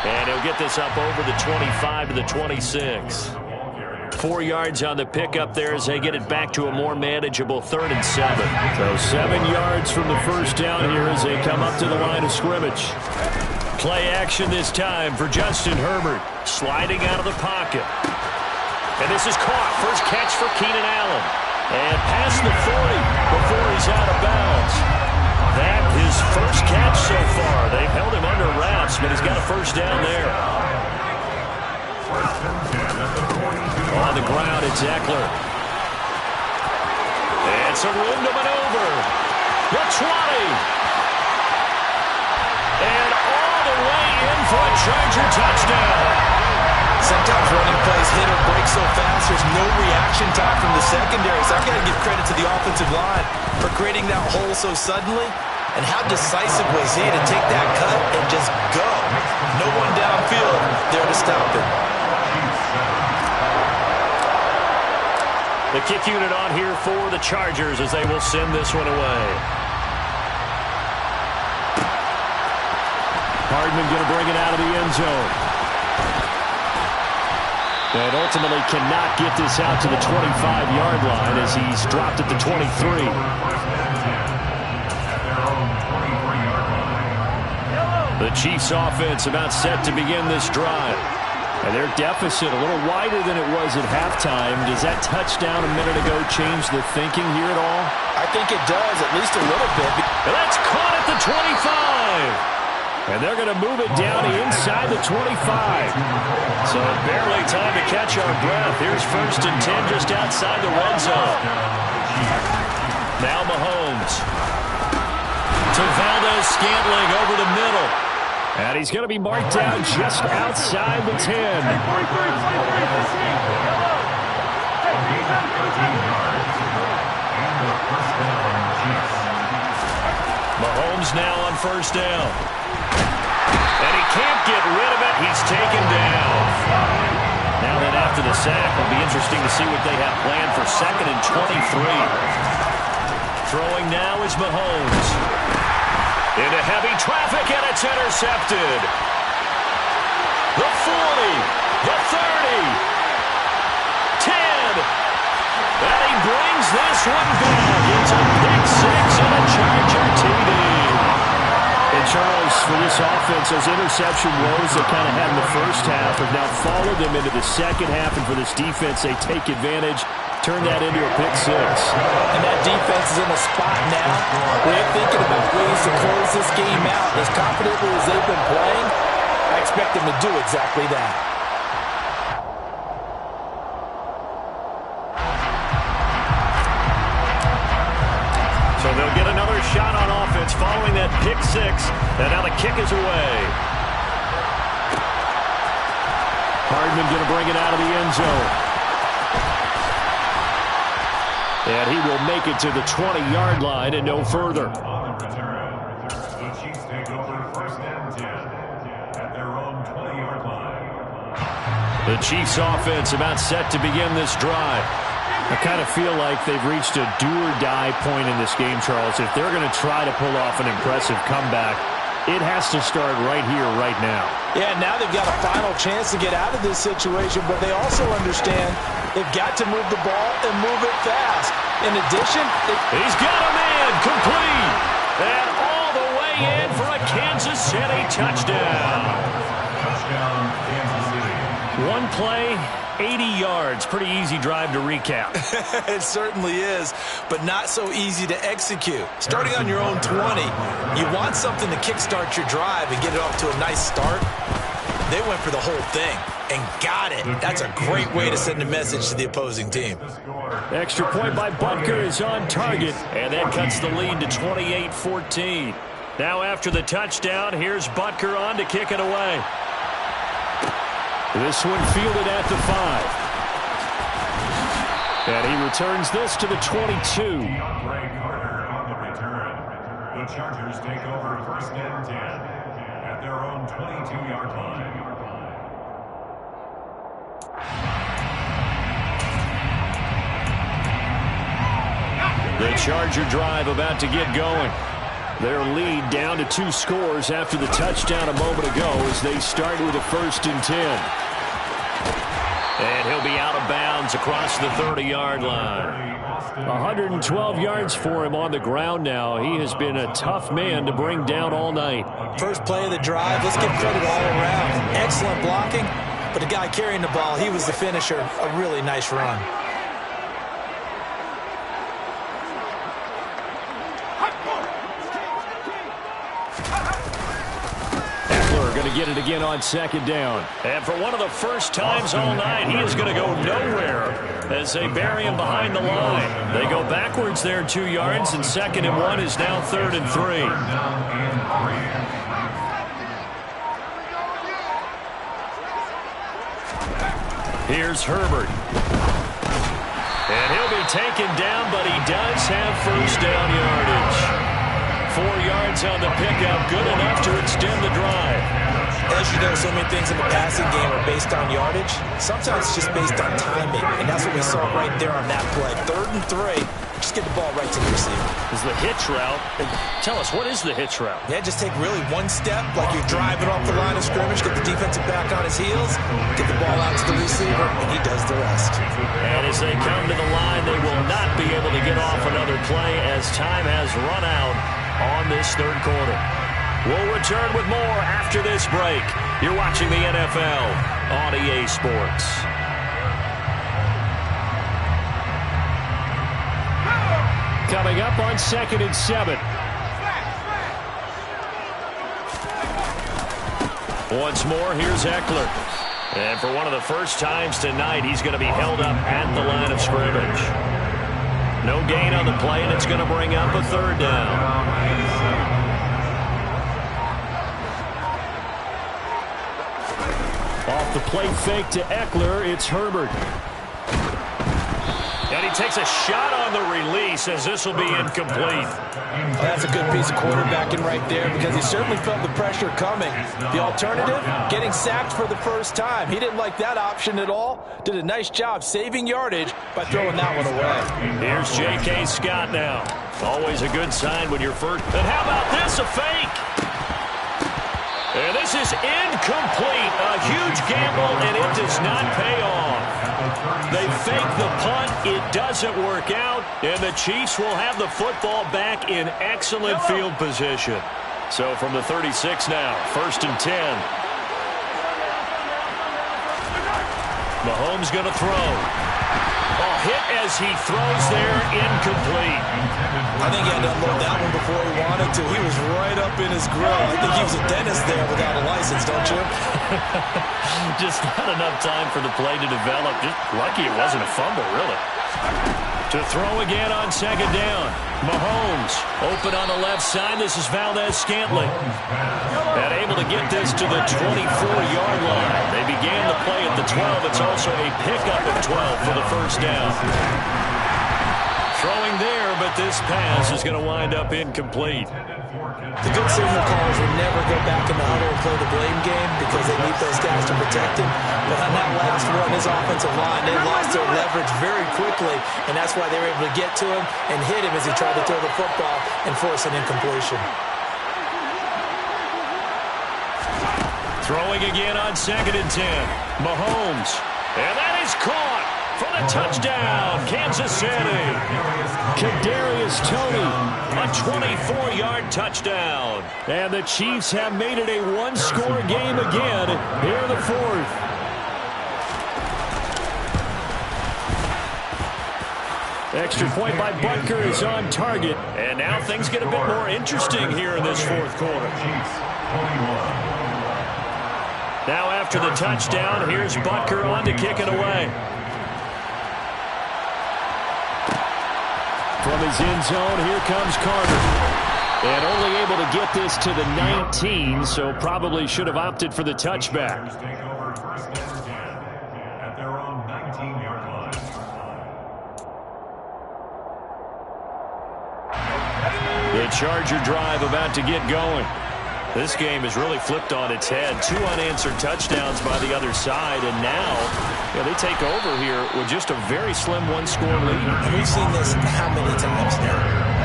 And he'll get this up over the 25 to the 26. 4 yards on the pickup there as they get it back to a more manageable 3rd and 7. So 7 yards from the 1st down here as they come up to the line of scrimmage. Play action this time for Justin Herbert. Sliding out of the pocket. And this is caught. First catch for Keenan Allen. And past the 40 before he's out of bounds. That his first catch so far. They've held him under wraps, but he's got a 1st down there. On the ground, it's Ekeler. And some room to maneuver. The 20. And all the way in for a Charger touchdown. Sometimes running plays hit or break so fast, there's no reaction time from the secondary. So I've got to give credit to the offensive line for creating that hole so suddenly. And how decisive was he to take that cut and just go? No one downfield there to stop him. The kick unit on here for the Chargers as they will send this one away. Hardman going to bring it out of the end zone. And ultimately cannot get this out to the 25-yard line as he's dropped at the 23. The Chiefs offense about set to begin this drive. And their deficit a little wider than it was at halftime. Does that touchdown a minute ago change the thinking here at all? I think it does, at least a little bit. And that's caught at the 25. And they're going to move it down inside the 25. So barely time to catch our breath. Here's 1st and 10 just outside the red zone. Now Mahomes. To Valdez-Scantling over the middle. And he's going to be marked down just outside the 10. Mahomes now on 1st down. And he can't get rid of it. He's taken down. Now then after the sack, it'll be interesting to see what they have planned for 2nd and 23. Throwing now is Mahomes. Into heavy traffic, and it's intercepted. The 40, the 30, 10. And he brings this one back. It's a pick 6 and a Charger TD. And Charles, for this offense, those interception woes they kind of had in the first half have now followed them into the second half. And for this defense, they take advantage. Turn that into a pick 6. And that defense is in a spot now where they're thinking about ways to close this game out. As confidently as they've been playing, I expect them to do exactly that. So they'll get another shot on offense following that pick 6. And now the kick is away. Hardman going to bring it out of the end zone. And he will make it to the 20-yard line and no further. On the return, the Chiefs take over 1st and 10 at their own 20-yard line. The Chiefs offense about set to begin this drive. I kind of feel like they've reached a do-or-die point in this game, Charles. If they're going to try to pull off an impressive comeback, it has to start right here, right now. Yeah, now they've got a final chance to get out of this situation, but they also understand they've got to move the ball and move it fast. In addition, he's got a man complete. And all the way in for a Kansas City touchdown. Touchdown, Kansas City. One play, 80 yards. Pretty easy drive to recap. It certainly is, but not so easy to execute. Starting on your own 20, you want something to kickstart your drive and get it off to a nice start. They went for the whole thing and got it. That's a great way to send a message to the opposing team. Extra point by Butker is on target. And that cuts the lead to 28-14. Now after the touchdown, here's Butker on to kick it away. This one fielded at the 5. And he returns this to the 22. Ray Carter on the return. The Chargers take over 1st and 10 at their own 22-yard line. The Charger drive about to get going. Their lead down to 2 scores after the touchdown a moment ago as they start with a 1st and 10. And he'll be out of bounds across the 30-yard line. 112 yards for him on the ground now. He has been a tough man to bring down all night. First play of the drive, let's give credit all around. Excellent blocking, but the guy carrying the ball, he was the finisher. A really nice run. Going to get it again on 2nd down. And for one of the first times all night, he is going to go nowhere as they bury him behind the line. They go backwards there 2 yards, and 2nd and 1 is now 3rd and 3. Here's Herbert. And he'll be taken down, but he does have 1st down yardage. 4 yards on the pickup, good enough to extend the drive. As you know, so many things in the passing game are based on yardage. Sometimes it's just based on timing, and that's what we saw right there on that play. 3rd and 3, just get the ball right to the receiver. Is the hitch route. Tell us, what is the hitch route? Yeah, just take really one step, like you're driving off the line of scrimmage, get the defensive back on his heels, get the ball out to the receiver, and he does the rest. And as they come to the line, they will not be able to get off another play as time has run out on this 3rd quarter. We'll return with more after this break. You're watching the NFL on EA Sports. Coming up on 2nd and 7. Once more, here's Ekeler. And for one of the first times tonight, he's going to be held up at the line of scrimmage. No gain on the play, and it's going to bring up a 3rd down. Off the play fake to Ekeler, it's Herbert. And he takes a shot on the release as this will be incomplete. That's a good piece of quarterbacking right there because he certainly felt the pressure coming. The alternative, getting sacked for the first time. He didn't like that option at all. Did a nice job saving yardage by throwing that one away. Here's J.K. Scott now. Always a good sign when you're first. And how about this, a fake? And this is incomplete. A huge gamble, and it does not pay off. They fake the punt. It doesn't work out, and the Chiefs will have the football back in excellent field position. So from the 36 now, 1st and 10. Mahomes going to throw. Oh, hit as he throws there, incomplete. I think he had to unload that one before he wanted to. He was right up in his grill. I think he was a dentist there without a license, don't you? Just not enough time for the play to develop. Just lucky it wasn't a fumble, really. To throw again on 2nd down. Mahomes open on the left side. This is Valdez-Scantling. And able to get this to the 24-yard line. They began the play at the 12. It's also a pickup at 12 for the 1st down. Throwing there, but this pass is going to wind up incomplete. The good signal callers will never go back in the huddle and play the blame game because they need those guys to protect him. But on that last one, his offensive line, they lost their leverage very quickly, and that's why they were able to get to him and hit him as he tried to throw the football and force an incompletion. Throwing again on 2nd and 10. Mahomes. And that is caught for the touchdown, Kansas City. Kadarius Toney, a 24-yard touchdown. And the Chiefs have made it a one-score game again here in the 4th. Extra point by Butker is on target. And now things get a bit more interesting here in this 4th quarter. Now after the touchdown, here's Butker on to kick it away. From his end zone, here comes Carter. And only able to get this to the 19, so probably should have opted for the touchback. The Charger drive about to get going. This game has really flipped on its head. 2 unanswered touchdowns by the other side, and now they take over here with just a very slim one-score lead. And we've seen this how many times now.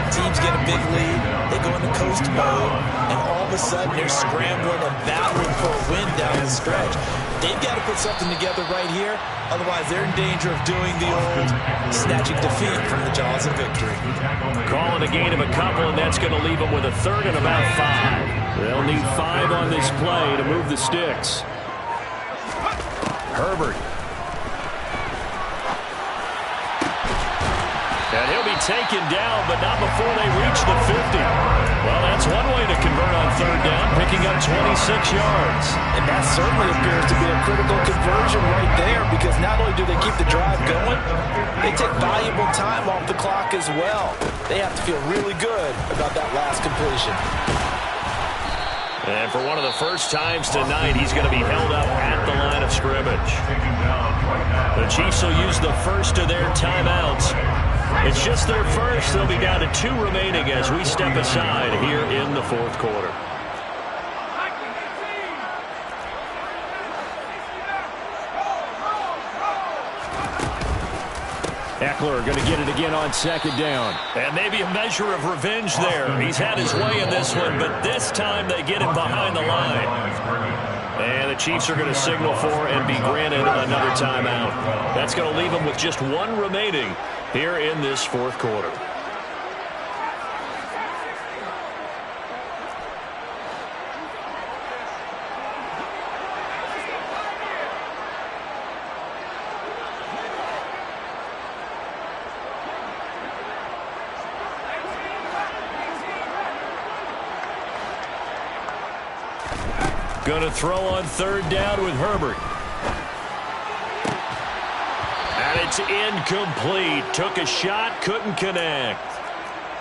Teams get a big lead, they go into coast mode, and all of a sudden they're scrambling and battling for a win down the stretch. They've got to put something together right here, otherwise they're in danger of doing the old snatching defeat from the jaws of victory. Calling a gain of a couple, and that's going to leave them with a 3rd and about 5. They'll need 5 on this play to move the sticks. Herbert. And he'll be taken down, but not before they reach the 50. Well, that's one way to convert on 3rd down, picking up 26 yards. And that certainly appears to be a critical conversion right there because not only do they keep the drive going, they take valuable time off the clock as well. They have to feel really good about that last completion. And for one of the first times tonight, he's going to be held up at the line of scrimmage. The Chiefs will use the first of their timeouts. It's just their first. They'll be down to 2 remaining as we step aside here in the fourth quarter. Eckler going to get it again on second down. And maybe a measure of revenge there. He's had his way in this one, but this time they get him behind the line. And the Chiefs are going to signal for and be granted another timeout. That's going to leave them with just 1 remaining here in this fourth quarter. Going to throw on third down with Herbert. And it's incomplete. Took a shot, couldn't connect.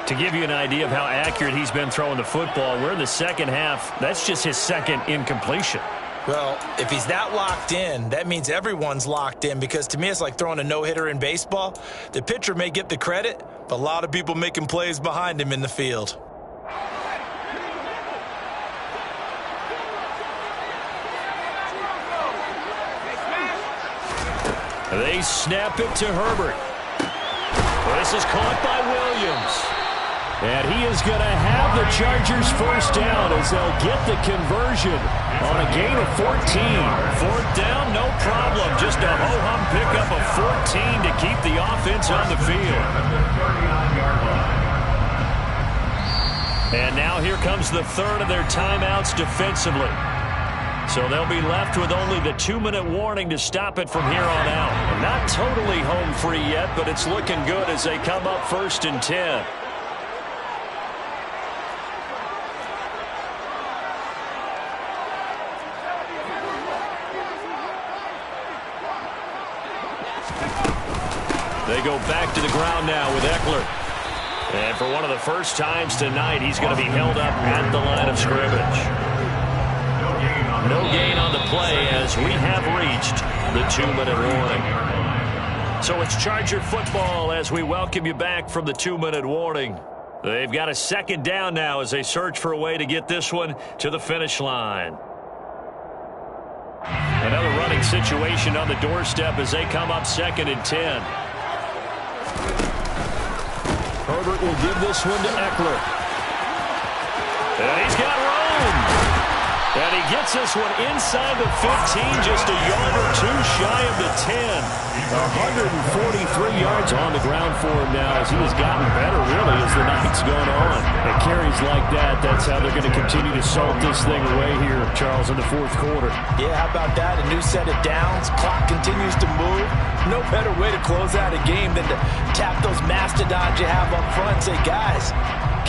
To give you an idea of how accurate he's been throwing the football, we're in the second half. That's just his second incompletion. Well, if he's that locked in, that means everyone's locked in, because to me it's like throwing a no-hitter in baseball. The pitcher may get the credit, but a lot of people making plays behind him in the field. They snap it to Herbert. This is caught by Williams. And he is going to have the Chargers first down as they'll get the conversion on a gain of 14. Fourth down, no problem. Just a ho-hum pickup of 14 to keep the offense on the field. And now here comes the third of their timeouts defensively. So they'll be left with only the 2-minute warning to stop it from here on out. Not totally home free yet, but it's looking good as they come up 1st and 10. They go back to the ground now with Eckler. And for one of the first times tonight, he's going to be held up at the line of scrimmage. No gain on the play as we have reached the 2-minute warning. So it's Charger football as we welcome you back from the 2-minute warning. They've got a second down now as they search for a way to get this one to the finish line. Another running situation on the doorstep as they come up 2nd and 10. Herbert will give this one to Eckler. And he's got room. And he gets this one inside the 15, just a yard or 2 shy of the 10. 143 yards on the ground for him now as he has gotten better, really, as the night's gone on. And carries like that, that's how they're going to continue to salt this thing away here, Charles, in the fourth quarter. Yeah, how about that? A new set of downs. Clock continues to move. No better way to close out a game than to tap those mastodons you have up front and say, guys,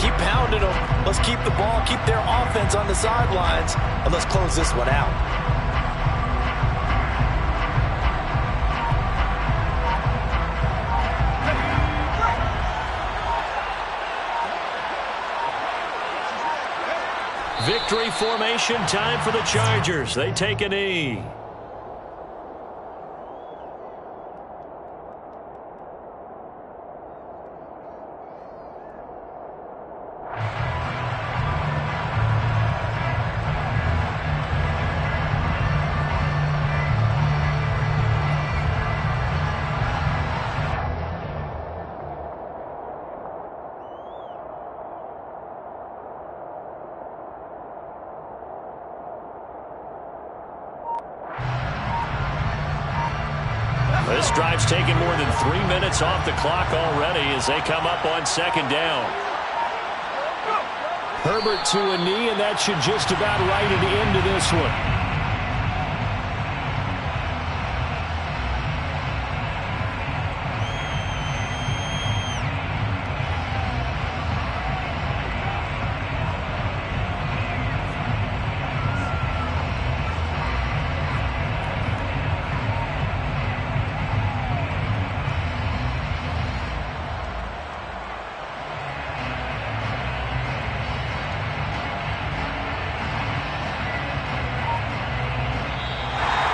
keep pounding them. Let's keep the ball, keep their offense on the sidelines, and let's close this one out. Victory formation time for the Chargers. They take a knee. This drive's taken more than 3 minutes off the clock already as they come up on 2nd down. Herbert to a knee, and that should just about write it into this one.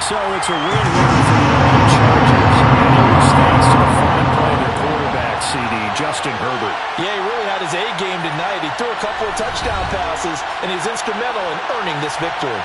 So it's a win here for the Chargers. Thanks to the fine play of their quarterbacks. CD, Justin Herbert. Yeah, he really had his A game tonight. He threw a couple of touchdown passes, and he's instrumental in earning this victory.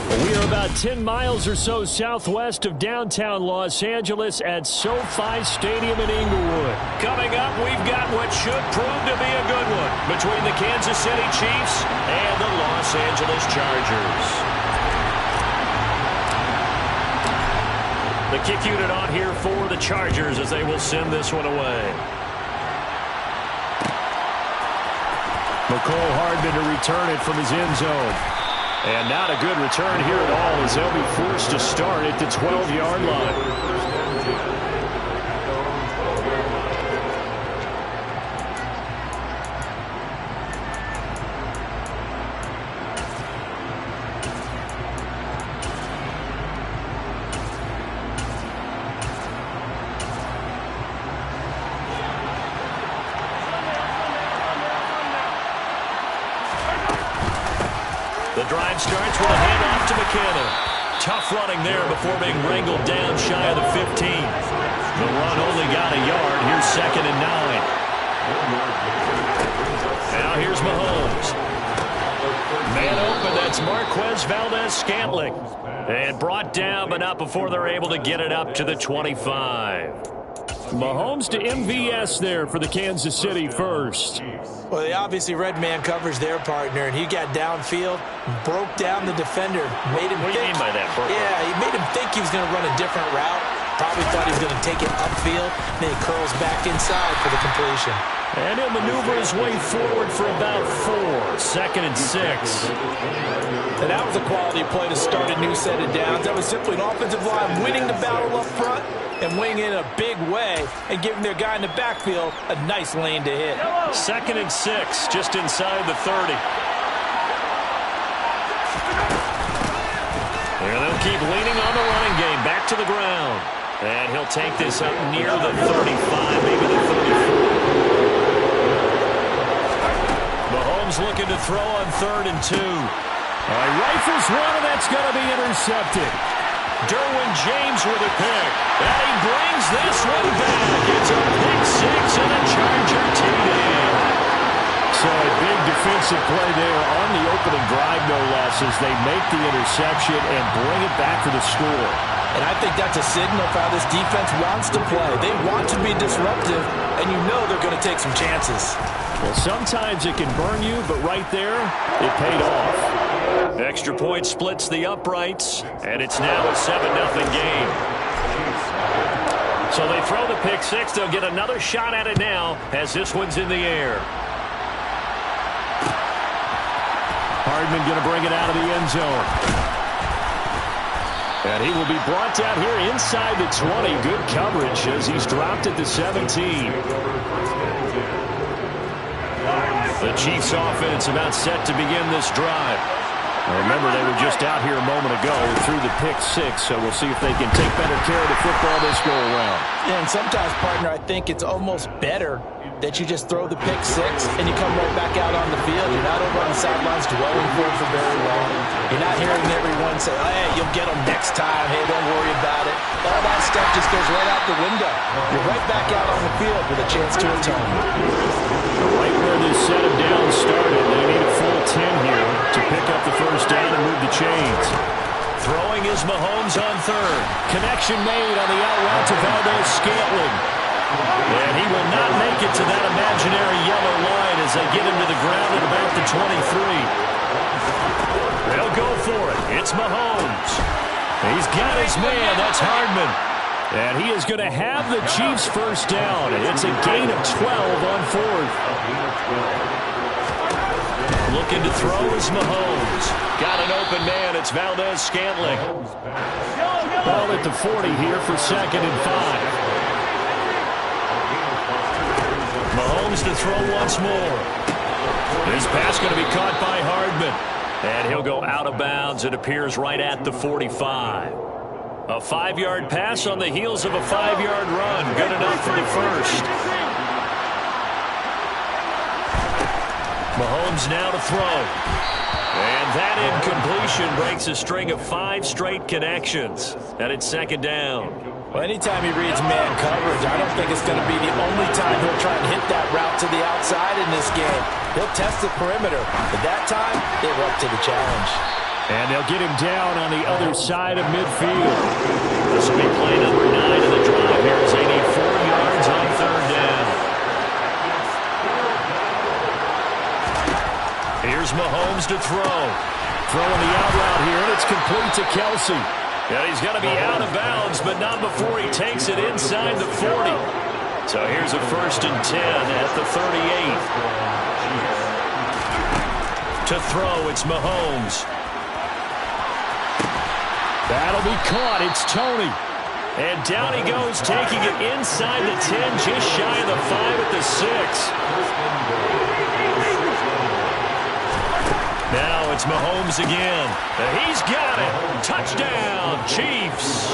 We are about 10 miles or so southwest of downtown Los Angeles at SoFi Stadium in Inglewood. Coming up, we've got what should prove to be a good one between the Kansas City Chiefs and the Los Angeles Chargers. The kick unit on here for the Chargers as they will send this one away. McCole Hardman to return it from his end zone. And not a good return here at all as they'll be forced to start at the 12-yard line. The drive starts with a handoff to McKenna. Tough running there before being wrangled down shy of the 15. The run only got a yard. Here's 2nd and 9. Now here's Mahomes. Man open, that's Marquez Valdes-Scantling. And brought down, but not before they're able to get it up to the 25. Mahomes to MVS there for the Kansas City first. Well, they obviously read man coverage their partner, and he got downfield, broke down the defender, made him think. What do you mean by that, Bert? Yeah, he made him think he was going to run a different route. Probably thought he was going to take it upfield, then he curls back inside for the completion. And he'll maneuver his way forward for about 4. 2nd and 6. And that was a quality play to start a new set of downs. That was simply an offensive line winning the battle up front and winning in a big way and giving their guy in the backfield a nice lane to hit. 2nd and 6, just inside the 30. And they'll keep leaning on the running game, back to the ground. And he'll take this up near the 35, maybe the 34. Mahomes looking to throw on 3rd and 2. Rifles one, and that's going to be intercepted. Derwin James with a pick. And he brings this one back. It's a pick 6 and a Charger TD. So a big defensive play there on the opening drive, no less, as they make the interception and bring it back for the score. And I think that's a signal for how this defense wants to play. They want to be disruptive, and you know they're going to take some chances. Well, sometimes it can burn you, but right there, it paid off. Extra point splits the uprights, and it's now a 7-0 game. So they throw the pick 6. They'll get another shot at it now as this one's in the air. Hardman going to bring it out of the end zone. And he will be brought down here inside the 20. Good coverage as he's dropped at the 17. The Chiefs offense about set to begin this drive. Remember, they were just out here a moment ago through the pick 6, so we'll see if they can take better care of the football this go around. Yeah, and sometimes, partner, I think it's almost better that you just throw the pick 6 and you come right back out on the field. You're not over on the sidelines dwelling for it for very long. You're not hearing everyone say, oh, hey, you'll get them next time. Hey, don't worry about it. All that stuff just goes right out the window. You're right back out on the field with a chance to atone. Right where this set of downs started, they need a full 10 here to pick up the first down and move the chains. Throwing is Mahomes on 3rd. Connection made on the out route to Valdes-Scantling. And he will not make it to that imaginary yellow line as they get him to the ground at about the 23. They'll go for it. It's Mahomes. He's got his man. That's Hardman. And he is going to have the Chiefs first down. It's a gain of 12 on 4th. Looking to throw is Mahomes. Got an open man. It's Valdes-Scantling. Ball at the 40 here for 2nd and 5. Mahomes to throw once more. This pass going to be caught by Hardman. And he'll go out of bounds. It appears right at the 45. A 5-yard pass on the heels of a 5-yard run. Good enough for the first. Mahomes now to throw. And that incompletion breaks a string of 5 straight connections. And it's 2nd down. Well, anytime he reads man coverage, I don't think it's going to be the only time he'll try and hit that route to the outside in this game. He'll test the perimeter, but that time, they were up to the challenge. And they'll get him down on the other side of midfield. This will be play number 9 of the drive here as they need 4 yards on 3rd down. Here's Mahomes to throw. Throwing the out route here, and it's complete to Kelsey. And he's going to be out of bounds, but not before he takes it inside the 40. So here's a 1st and 10 at the 38. To throw, it's Mahomes. That'll be caught. It's Tony. And down he goes, taking it inside the 10, just shy of the 5 at the 6. Now it's Mahomes again. He's got it. Touchdown, Chiefs.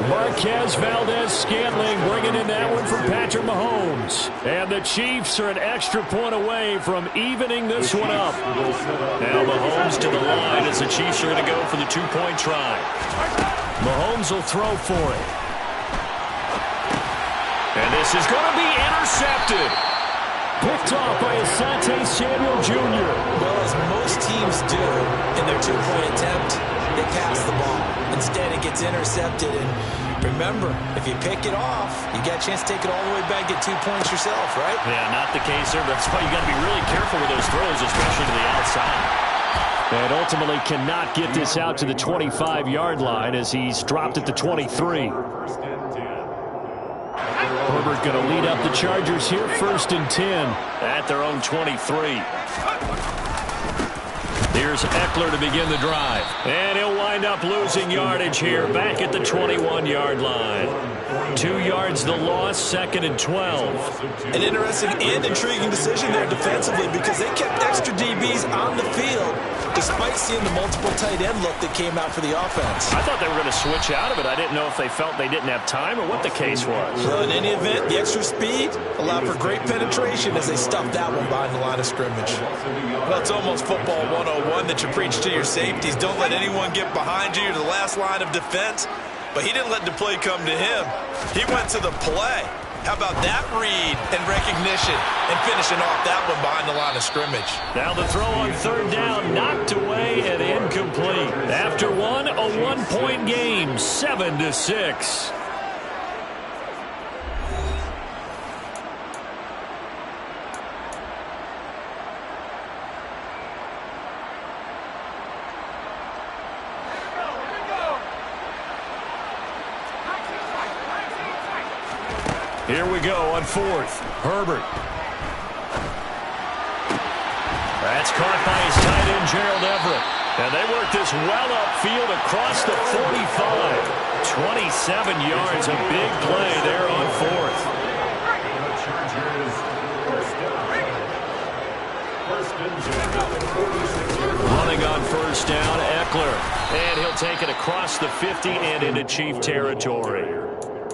Marquez Valdes-Scantling bringing in that one from Patrick Mahomes. And the Chiefs are an extra point away from evening this one up. Now Mahomes to the line as the Chiefs are going to go for the 2-point try. Mahomes will throw for it. And this is going to be intercepted. Picked off by Asante Samuel Jr. Well, as most teams do in their 2-point attempt, they pass the ball. Instead, it gets intercepted. And remember, if you pick it off, you got a chance to take it all the way back, get 2 points yourself, right? Yeah, not the case there. That's why you got to be really careful with those throws, especially to the outside. And ultimately cannot get this out to the 25-yard line as he's dropped at the 23. Herbert going to lead up the Chargers here, 1st and 10. At their own 23. Here's Eckler to begin the drive. And he'll wind up losing yardage here back at the 21-yard line. 2 yards the loss, 2nd and 12. An interesting and intriguing decision there defensively because they kept extra DBs on the field despite seeing the multiple tight end look that came out for the offense. I thought they were going to switch out of it. I didn't know if they felt they didn't have time or what the case was. Well, in any event, the extra speed allowed for great penetration as they stuffed that one behind the line of scrimmage. Well, it's almost football 101 that you preach to your safeties. Don't let anyone get behind you to the last line of defense. But he didn't let the play come to him. He went to the play. How about that read and recognition and finishing off that one behind the line of scrimmage? Now the throw on 3rd down, knocked away and incomplete. After one, a 1-point game, 7-6. Here we go on 4th. Herbert. That's caught by his tight end, Gerald Everett. And they work this well upfield across the 45. 27 yards, a big play there on 4th. Running on 1st down, Eckler. And he'll take it across the 50 and into Chief territory.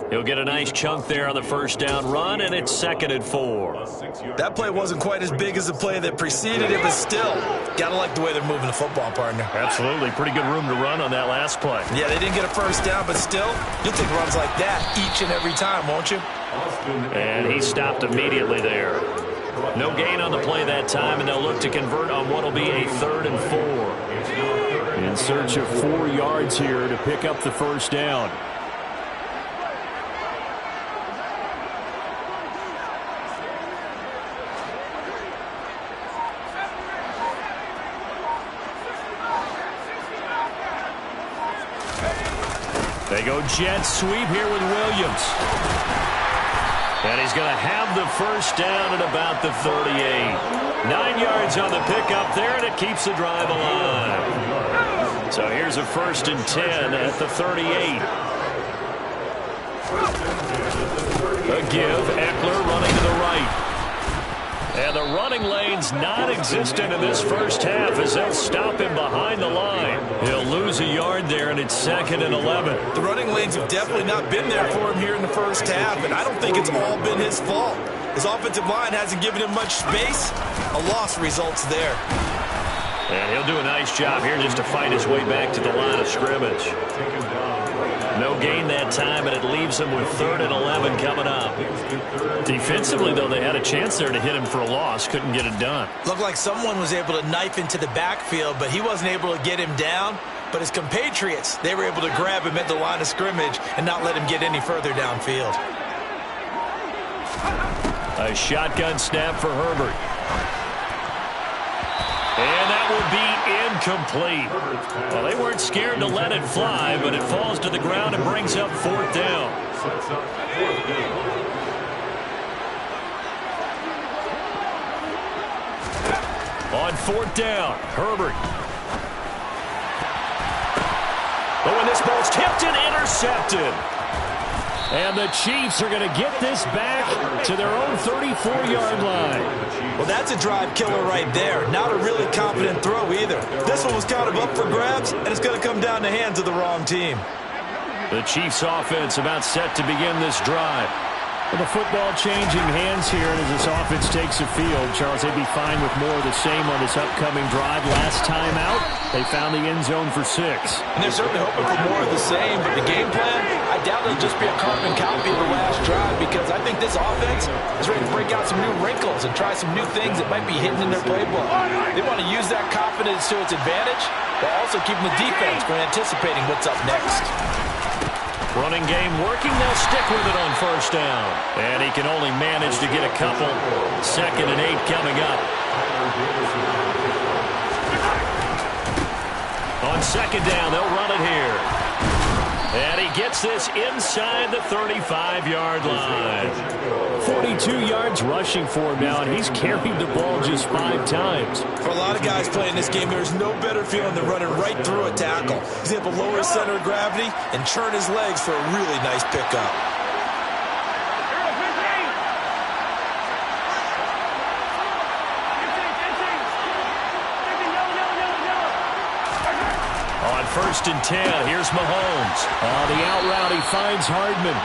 He'll get a nice chunk there on the 1st down run, and it's 2nd and 4. That play wasn't quite as big as the play that preceded it, but still, got to like the way they're moving the football, partner. Absolutely. Pretty good room to run on that last play. Yeah, they didn't get a 1st down, but still, you'll take runs like that each and every time, won't you? And he stopped immediately there. No gain on the play that time, and they'll look to convert on what will be a 3rd and 4. In search of 4 yards here to pick up the 1st down. They go jet sweep here with Williams. And he's going to have the 1st down at about the 38. 9 yards on the pickup there, and it keeps the drive alive. So here's a 1st and 10 at the 38. A give, Eckler running to the right. And the running lane's non-existent in this 1st half as they'll stop him behind the line. He'll lose a yard there, and it's 2nd and 11. The running lanes have definitely not been there for him here in the 1st half, and I don't think it's all been his fault. His offensive line hasn't given him much space. A loss results there. And he'll do a nice job here just to fight his way back to the line of scrimmage. No gain that time, and it leaves him with 3rd and 11 coming up. Defensively, though, they had a chance there to hit him for a loss. Couldn't get it done. Looked like someone was able to knife into the backfield, but he wasn't able to get him down. But his compatriots, they were able to grab him at the line of scrimmage and not let him get any further downfield. A shotgun snap for Herbert. And that would be incomplete. Well, they weren't scared to let it fly, but it falls to the ground and brings up 4th down. On 4th down, Herbert. But when this ball's tipped and intercepted. And the Chiefs are going to get this back to their own 34-yard line. Well, that's a drive killer right there. Not a really confident throw either. This one was kind of up for grabs, and it's going to come down the hands of the wrong team. The Chiefs offense about set to begin this drive. Well, the football changing hands here, and as this offense takes the field, Charles, they'd be fine with more of the same on this upcoming drive. Last time out, they found the end zone for 6. And they're certainly hoping for more of the same, but the game plan, I doubt it'll just be a carbon copy of the last drive because I think this offense is ready to break out some new wrinkles and try some new things that might be hidden in their playbook. They want to use that confidence to its advantage while also keeping the defense from anticipating what's up next. Running game working. They'll stick with it on 1st down. And he can only manage to get a couple. 2nd and 8 coming up. On 2nd down, they'll run it here. And he gets this inside the 35-yard line. 42 yards rushing for him now, and he's carried the ball just 5 times. For a lot of guys playing this game, there's no better feeling than running right through a tackle. He's able to lower his center of gravity and churn his legs for a really nice pickup. On 1st and 10, here's Mahomes. On the out route, he finds Hardman.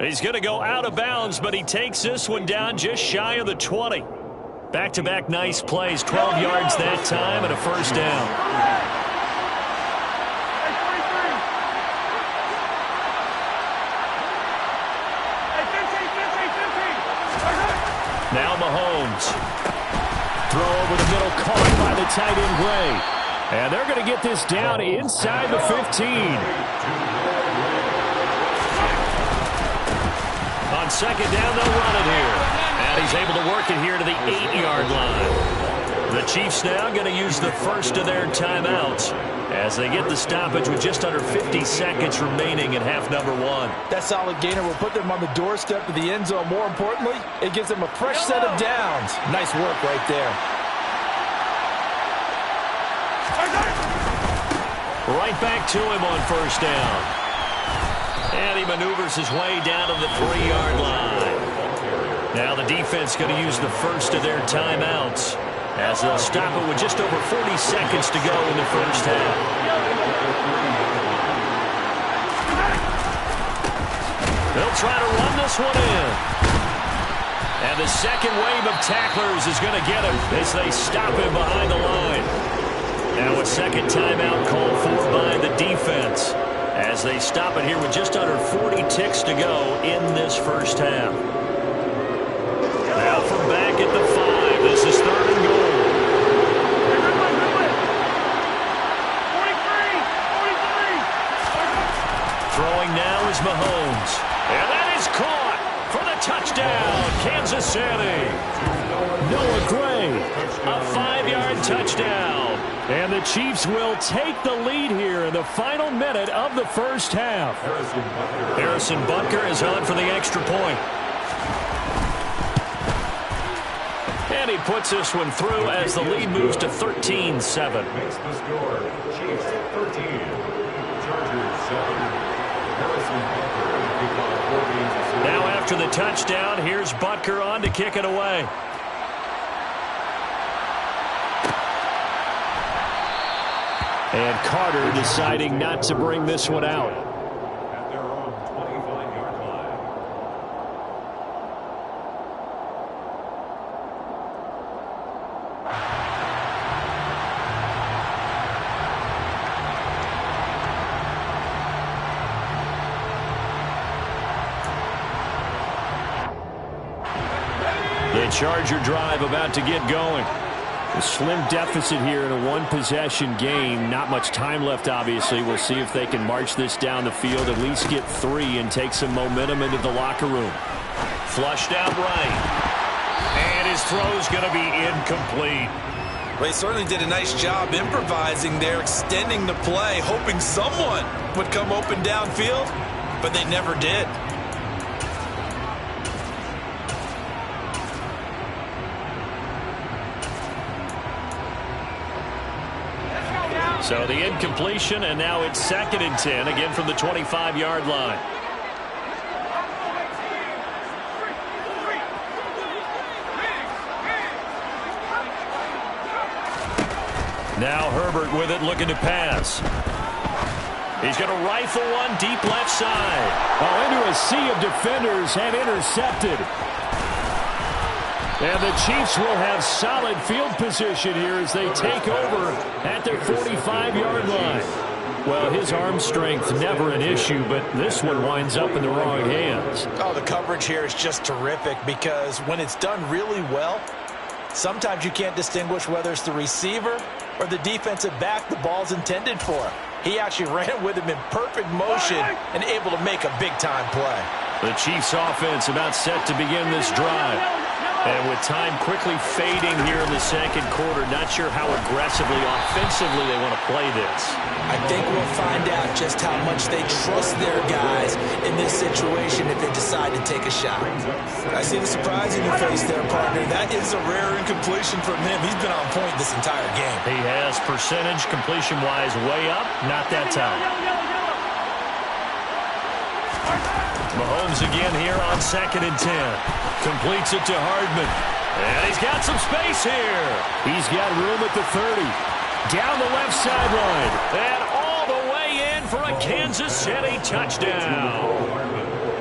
He's going to go out of bounds, but he takes this one down just shy of the 20. Back-to-back nice plays, 12 yards that time and a first down. Now Mahomes. Throw over the middle, caught by the tight end Gray. And they're going to get this down inside the 15. On 2nd down, they'll run it here. And he's able to work it here to the 8-yard line. The Chiefs now going to use the first of their timeouts as they get the stoppage with just under 50 seconds remaining in half number 1. That solid gainer will put them on the doorstep of the end zone. More importantly, it gives them a fresh set of downs. Nice work right there. Right back to him on 1st down. And he maneuvers his way down to the 3-yard line. Now the defense going to use the first of their timeouts as they'll stop it with just over 40 seconds to go in the first half. They'll try to run this one in. And the second wave of tacklers is going to get him as they stop him behind the line. Now a second timeout called for by the defense as they stop it here with just under 40 ticks to go in this first half. Now from back at the 5, this is 3rd and goal. Throwing now is Mahomes. And that is caught for the touchdown, Kansas City. Noah Gray. A 5-yard touchdown. And the Chiefs will take the lead here in the final minute of the first half. Harrison Butker is on for the extra point. And he puts this one through as the lead moves to 13-7. Makes the score. Chiefs 13. Chargers 7. Harrison Butker. Now after the touchdown, here's Butker on to kick it away. And Carter deciding not to bring this one out. At their own 25-yard line. The Charger drive about to get going. A slim deficit here in a one-possession game. Not much time left, obviously. We'll see if they can march this down the field, at least get 3, and take some momentum into the locker room. Flushed out right. And his throw's going to be incomplete. They certainly did a nice job improvising there, extending the play, hoping someone would come open downfield, but they never did. So the incompletion, and now it's 2nd and 10, again from the 25-yard line. Now Herbert with it, looking to pass. He's going to rifle one deep left side. Oh, into a sea of defenders and intercepted. And the Chiefs will have solid field position here as they take over at their 45-yard line. Well, his arm strength never an issue, but this one winds up in the wrong hands. Oh, the coverage here is just terrific because when it's done really well, sometimes you can't distinguish whether it's the receiver or the defensive back the ball's intended for. He actually ran with him in perfect motion and able to make a big-time play. The Chiefs offense about set to begin this drive. And with time quickly fading here in the second quarter, not sure how aggressively, offensively they want to play this. I think we'll find out just how much they trust their guys in this situation if they decide to take a shot. I see the surprise in your face there, partner. That is a rare incompletion from him. He's been on point this entire game. He has percentage completion-wise way up, not that time. Mahomes again here on 2nd and 10. Completes it to Hardman. And he's got some space here. He's got room at the 30. Down the left sideline. And all the way in for a Kansas City touchdown.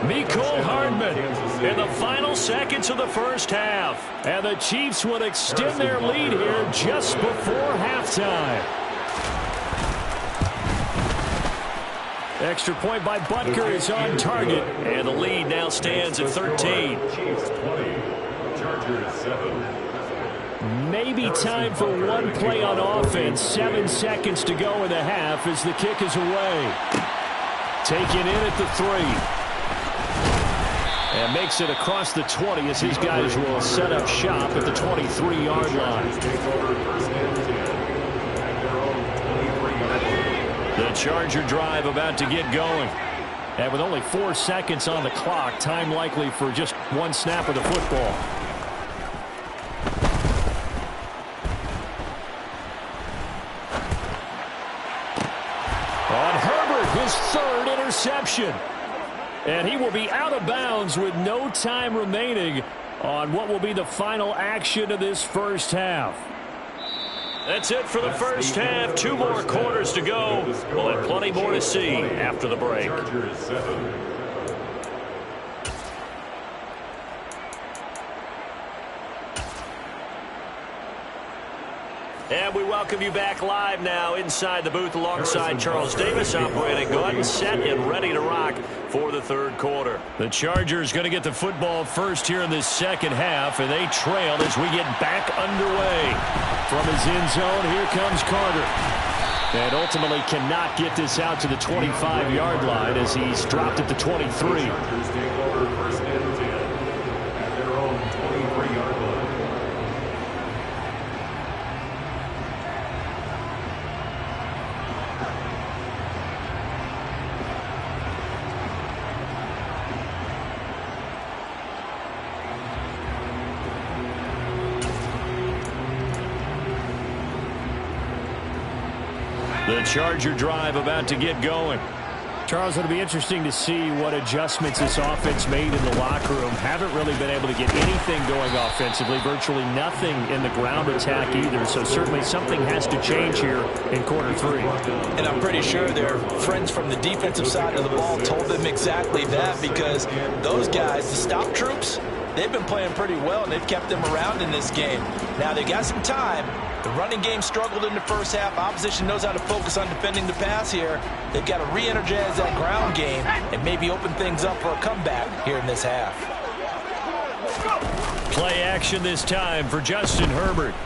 Mecole Hardman in the final seconds of the first half. And the Chiefs would extend their lead here just before halftime. Extra point by Butker is on target. And the lead now stands at 13. Chiefs 20, Chargers 7. Maybe time for one play on offense. 7 seconds to go in the half as the kick is away. Taken in at the 3. And makes it across the 20 as these guys will set up shop at the 23-yard line. The Charger drive about to get going. And with only 4 seconds on the clock, time likely for just one snap of the football. On Herbert, his 3rd interception. And he will be out of bounds with no time remaining on what will be the final action of this first half. That's it for the first half. 2 more quarters to go. We'll have plenty more to see after the break. Chargers 7. And we welcome you back live now inside the booth alongside Charles Davis. I'm Brandon Gaudin, set and ready to rock for the 3rd quarter. The Chargers going to get the football first here in this second half, and they trail as we get back underway. From his end zone, here comes Carter. And ultimately cannot get this out to the 25-yard line as he's dropped at the 23. Chargers take over 1st and 10 at their own 23-yard line. The Charger drive about to get going. Charles, it'll be interesting to see what adjustments this offense made in the locker room. Haven't really been able to get anything going offensively, virtually nothing in the ground attack either. So certainly something has to change here in quarter 3. And I'm pretty sure their friends from the defensive side of the ball told them exactly that, because those guys, the stop troops, they've been playing pretty well, and they've kept them around in this game. Now, they got some time. The running game struggled in the first half. Opposition knows how to focus on defending the pass here. They've got to re-energize that ground game and maybe open things up for a comeback here in this half. Play action this time for Justin Herbert.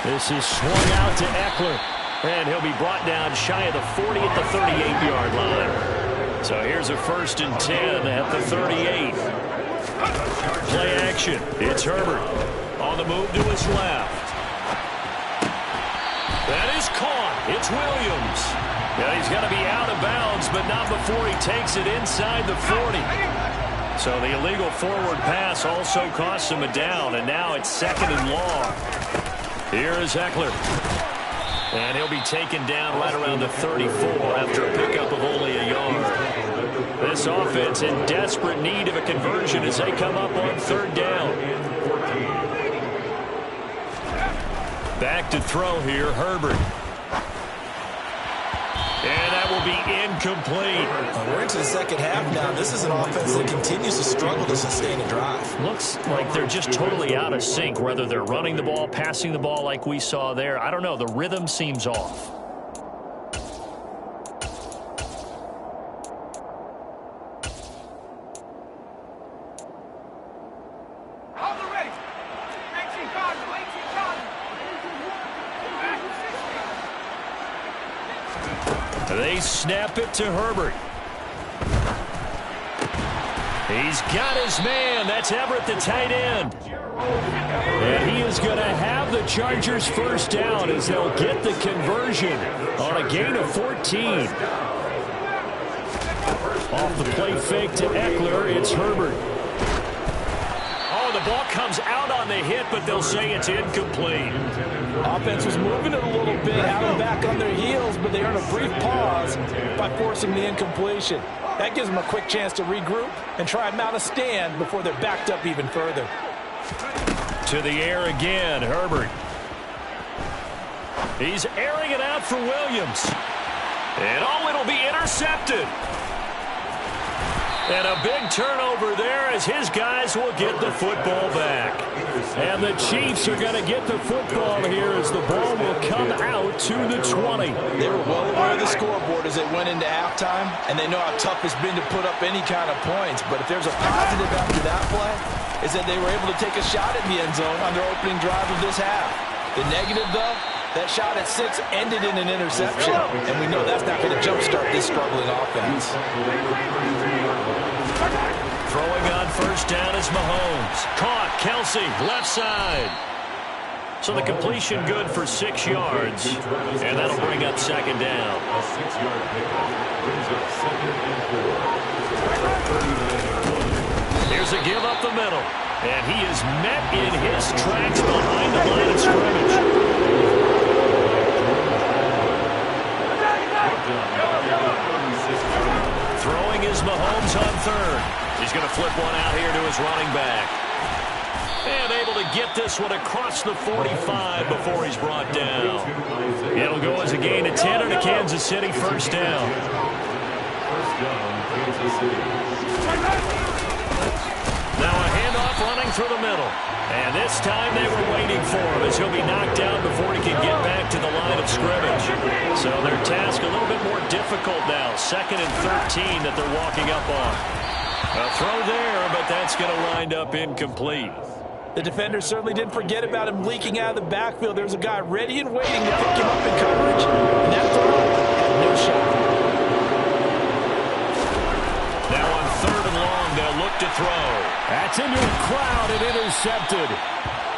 This is swung out to Eckler. And he'll be brought down shy of the 40 at the 38-yard line. So here's a 1st and 10 at the 38. Play action. It's Herbert. On the move to his left. That is caught. It's Williams. Yeah, he's got to be out of bounds, but not before he takes it inside the 40. So the illegal forward pass also costs him a down, and now it's 2nd and long. Here is Eckler. And he'll be taken down right around the 34 after a pickup of only a yard. This offense in desperate need of a conversion as they come up on 3rd down. Back to throw here, Herbert. And that will be incomplete. We're into the second half now. This is an offense that continues to struggle to sustain a drive. Looks like they're just totally out of sync, whether they're running the ball, passing the ball like we saw there. I don't know. The rhythm seems off. They snap it to Herbert. He's got his man. That's Everett, the tight end. And he is going to have the Chargers first down as they'll get the conversion on a gain of 14. Off the play fake to Eckler, it's Herbert. Oh, the ball comes out on the hit, but they'll say it's incomplete. Offense was moving it a little bit, had them back on their heels, but they earn a brief pause by forcing the incompletion. That gives them a quick chance to regroup and try and mount a stand before they're backed up even further. To the air again, Herbert. He's airing it out for Williams. And it'll be intercepted. And a big turnover there as his guys will get the football back. And the Chiefs are going to get the football here as the ball will come out to the 20. They were well aware of the scoreboard as they went into halftime, and they know how tough it's been to put up any kind of points. But if there's a positive after that play, is that they were able to take a shot at the end zone on their opening drive of this half. The negative, though, that shot at 6 ended in an interception, and we know that's not going to jumpstart this struggling offense. Throwing on first down is Mahomes. Caught, Kelsey, left side. So the completion good for 6 yards, and that'll bring up second down. A 6-yard pickup brings up 2nd and 4. Here's a give up the middle, and he is met in his tracks behind the line of scrimmage. Throwing is Mahomes on third. He's going to flip one out here to his running back. And able to get this one across the 45 before he's brought down. It'll go as a gain of 10 and a Kansas City first down. First down, Kansas City. Now a handoff running through the middle. And this time they were waiting for him as he'll be knocked down before he can get back to the line of scrimmage. So their task a little bit more difficult now. 2nd and 13 that they're walking up on. A throw there, but that's going to wind up incomplete. The defender certainly didn't forget about him leaking out of the backfield. There's a guy ready and waiting to pick him up in coverage. And that throw had no shot. Now on 3rd and long, they'll look to throw. That's into the crowd and intercepted.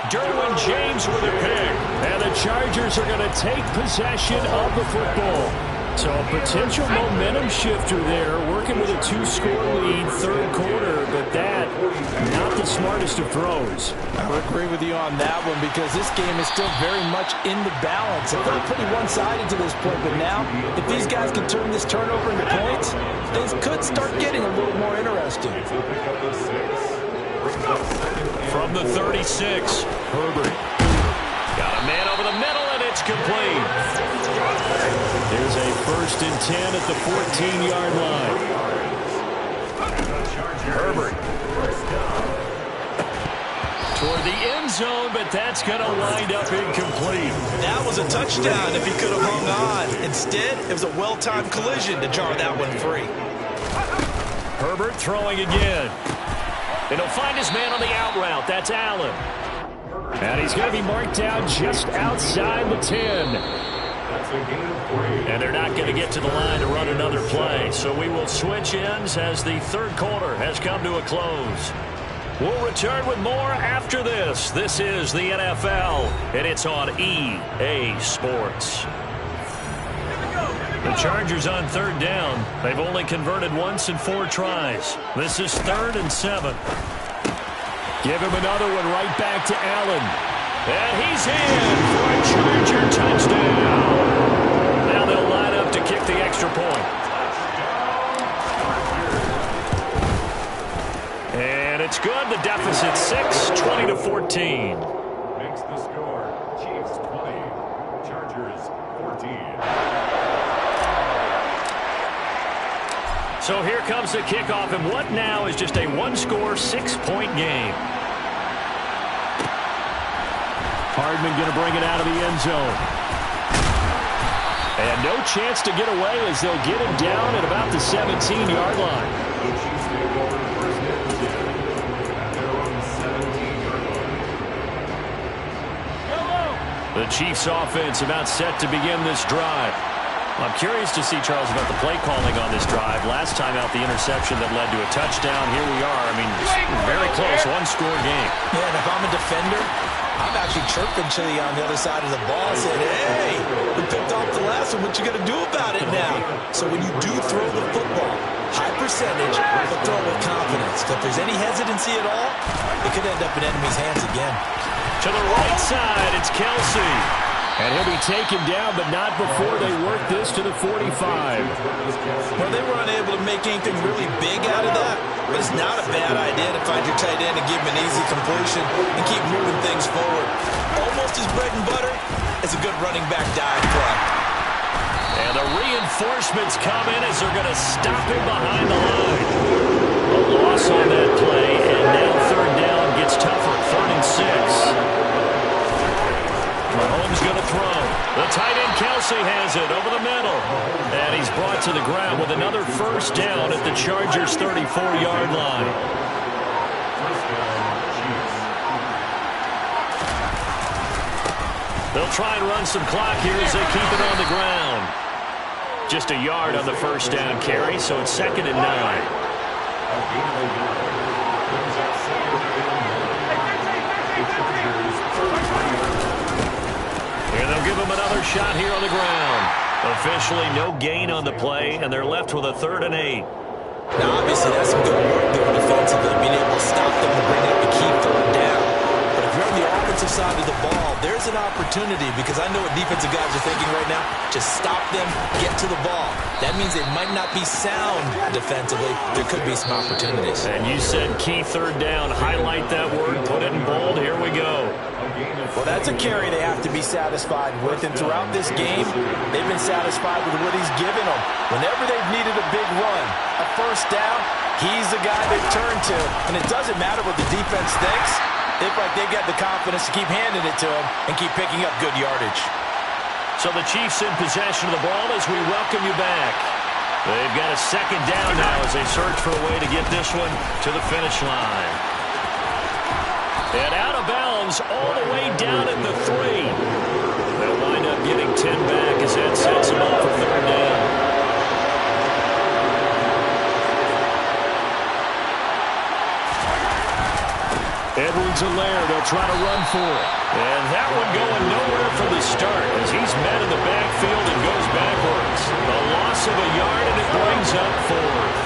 Derwin James with a pick. And the Chargers are going to take possession of the football. So a potential momentum shifter there, working with a 2-score lead, 3rd quarter, but that, not the smartest of throws. I would agree with you on that one because this game is still very much in the balance. It felt pretty one-sided to this point, but now, if these guys can turn this turnover into points, things could start getting a little more interesting. From the 36, Herbert. Got a man over the middle, and it's complete. There's a 1st and 10 at the 14-yard line. Herbert. Toward the end zone, but that's going to wind up incomplete. That was a touchdown if he could have hung on. Instead, it was a well-timed collision to jar that one free. Herbert throwing again. And he'll find his man on the out route. That's Allen. And he's going to be marked down just outside the 10. And they're not going to get to the line to run another play. So we will switch ends as the 3rd quarter has come to a close. We'll return with more after this. This is the NFL, and it's on EA Sports. The Chargers on 3rd down. They've only converted once in 4 tries. This is 3rd and 7. Give him another one right back to Allen. And he's in for a Charger touchdown. Now they'll line up to kick the extra point. And it's good. The deficit 6, 20-14. Makes the score. Chiefs 20, Chargers 14. So here comes the kickoff, and what now is just a 1-score, 6-point game. Hardman going to bring it out of the end zone. And no chance to get away as they'll get him down at about the 17-yard line. The Chiefs take over first and 10 at their own 17-yard line. The Chiefs offense about set to begin this drive. I'm curious to see, Charles, about the play calling on this drive. Last time out, the interception that led to a touchdown. Here we are. I mean, very close, 1-score game. Yeah, and if I'm a defender, I'm actually chirping to you on the other side of the ball saying, hey, We picked off the last one. What you going to do about it now? So when you do throw the football, high percentage, but throw with confidence. So if there's any hesitancy at all, it could end up in enemy's hands again. To the right side, it's Kelsey. And he'll be taken down, but not before they work this to the 45. Well, they were unable to make anything really big out of that, but it's not a bad idea to find your tight end and give him an easy completion and keep moving things forward. Almost as bread and butter as a good running back dive play. And the reinforcements come in as they're going to stop him behind the line. A loss on that play, and now third down gets tougher, 3rd and 6. Mahomes going to throw. The tight end Kelsey has it over the middle. And he's brought to the ground with another first down at the Chargers' 34-yard line. They'll try and run some clock here as they keep it on the ground. Just a yard on the first down carry, so it's 2nd and 9. And they'll give him another shot here on the ground. Officially no gain on the play, and they're left with a 3rd and 8. Now, obviously, that's some good work there defensively, being able to stop them and bring up a key 3rd down. But if you're on the offensive side of the ball, there's an opportunity, because I know what defensive guys are thinking right now. Just stop them, get to the ball. That means it might not be sound defensively. There could be some opportunities. And you said key 3rd down. Highlight that word, put it in bold. Here we go. Well, that's a carry they have to be satisfied with. And throughout this game, they've been satisfied with what he's given them. Whenever they've needed a big run, a first down, he's the guy they've turned to. And it doesn't matter what the defense thinks. They feel like they got the confidence to keep handing it to him and keep picking up good yardage. So the Chiefs in possession of the ball as we welcome you back. They've got a 2nd down now as they search for a way to get this one to the finish line. And out of bounds all the way down at the 3. They'll wind up getting 10 back as that sets them up for 3rd down. Edwards-Helaire, they'll try to run for it. And that one going nowhere from the start as he's met in the backfield and goes backwards. A loss of a yard, and it brings up 4th.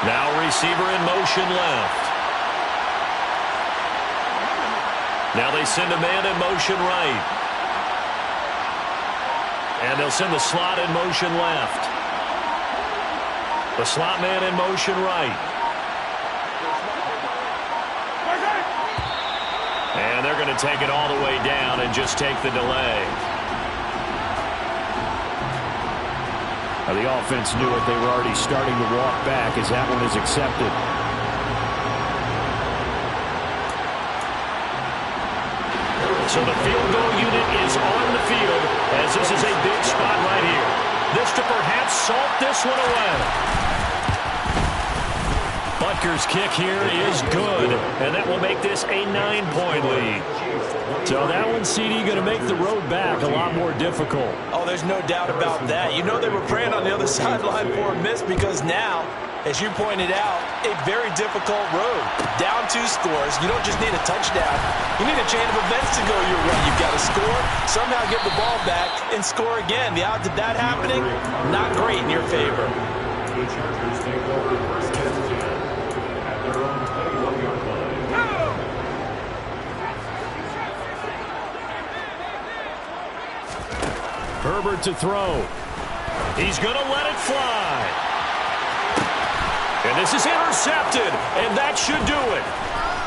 Now receiver in motion left. Now they send a man in motion right. And they'll send the slot in motion left. The slot man in motion right. And they're going to take it all the way down and just take the delay. Now the offense knew it. They were already starting to walk back as that one is accepted. So the field goal unit is on the field as this is a big spot right here. This to perhaps salt this one away. Butker's kick here is good, and that will make this a 9-point lead. So that one, CD, going to make the road back a lot more difficult. Oh, there's no doubt about that. You know they were praying on the other sideline for a miss because now, as you pointed out, a very difficult road. Down 2 scores. You don't just need a touchdown. You need a chain of events to go your way. You've got to score, somehow get the ball back, and score again. The odds of that happening, not great in your favor. The Chargers take over first and 10 at their own 21-yard line. Herbert to throw. He's going to let it fly. And this is intercepted, and that should do it.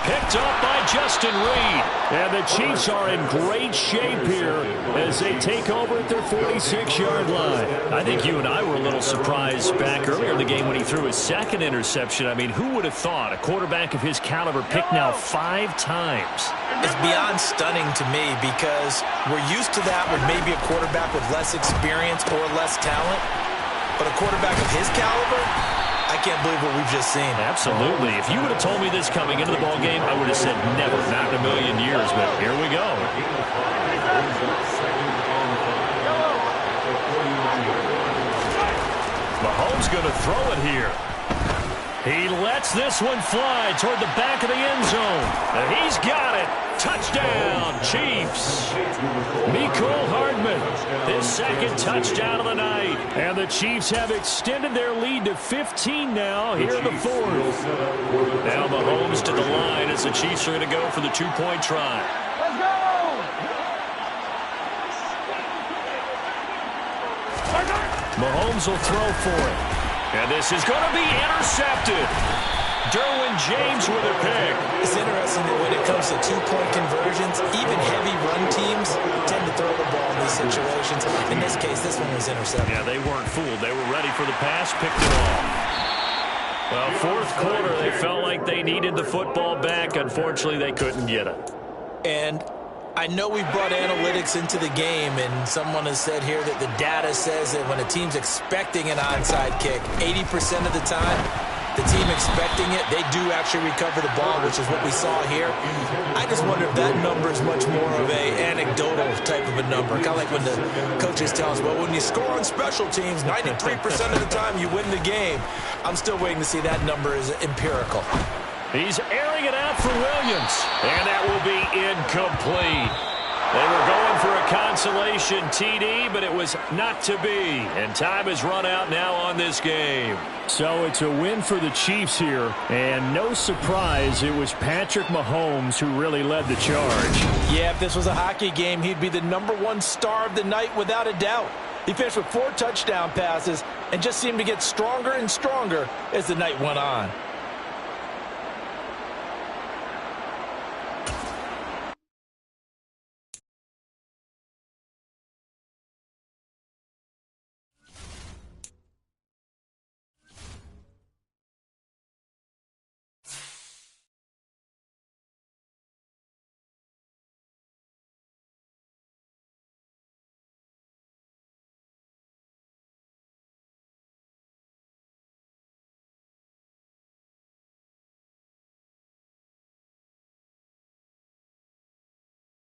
Picked up by Justin Reed. And the Chiefs are in great shape here as they take over at their 46-yard line. I think you and I were a little surprised back earlier in the game when he threw his 2nd interception. I mean, who would have thought a quarterback of his caliber picked now 5 times? It's beyond stunning to me because we're used to that with maybe a quarterback with less experience or less talent. But a quarterback of his caliber, I can't believe what we've just seen. Absolutely. If you would have told me this coming into the ballgame, I would have said never, not in a million years. But here we go. Mahomes going to throw it here. He lets this one fly toward the back of the end zone. And he's got it. Touchdown, Chiefs. Mecole Hardman, his second touchdown of the night. And the Chiefs have extended their lead to 15 now here in the fourth. Now Mahomes to the line as the Chiefs are going to go for the two-point try. Let's go! Mahomes will throw for it. And this is going to be intercepted. Derwin James with a pick. It's interesting that when it comes to two-point conversions, even heavy run teams tend to throw the ball in these situations. In this case, this one was intercepted. Yeah, they weren't fooled. They were ready for the pass, picked it off. Well, fourth quarter, they felt like they needed the football back. Unfortunately, they couldn't get it. And I know we brought analytics into the game, and someone has said here that the data says that when a team's expecting an onside kick, 80% of the time, the team expecting it, they do actually recover the ball, which is what we saw here. I just wonder if that number is much more of a anecdotal type of a number. Kind of like when the coaches tell us, well, when you score on special teams, 93% of the time you win the game. I'm still waiting to see that number is empirical. He's airing it out for Williams, and that will be incomplete. They were going for a consolation TD, but it was not to be. And time has run out now on this game. So it's a win for the Chiefs here. And no surprise, it was Patrick Mahomes who really led the charge. Yeah, if this was a hockey game, he'd be the #1 star of the night without a doubt. He finished with 4 touchdown passes and just seemed to get stronger and stronger as the night went on.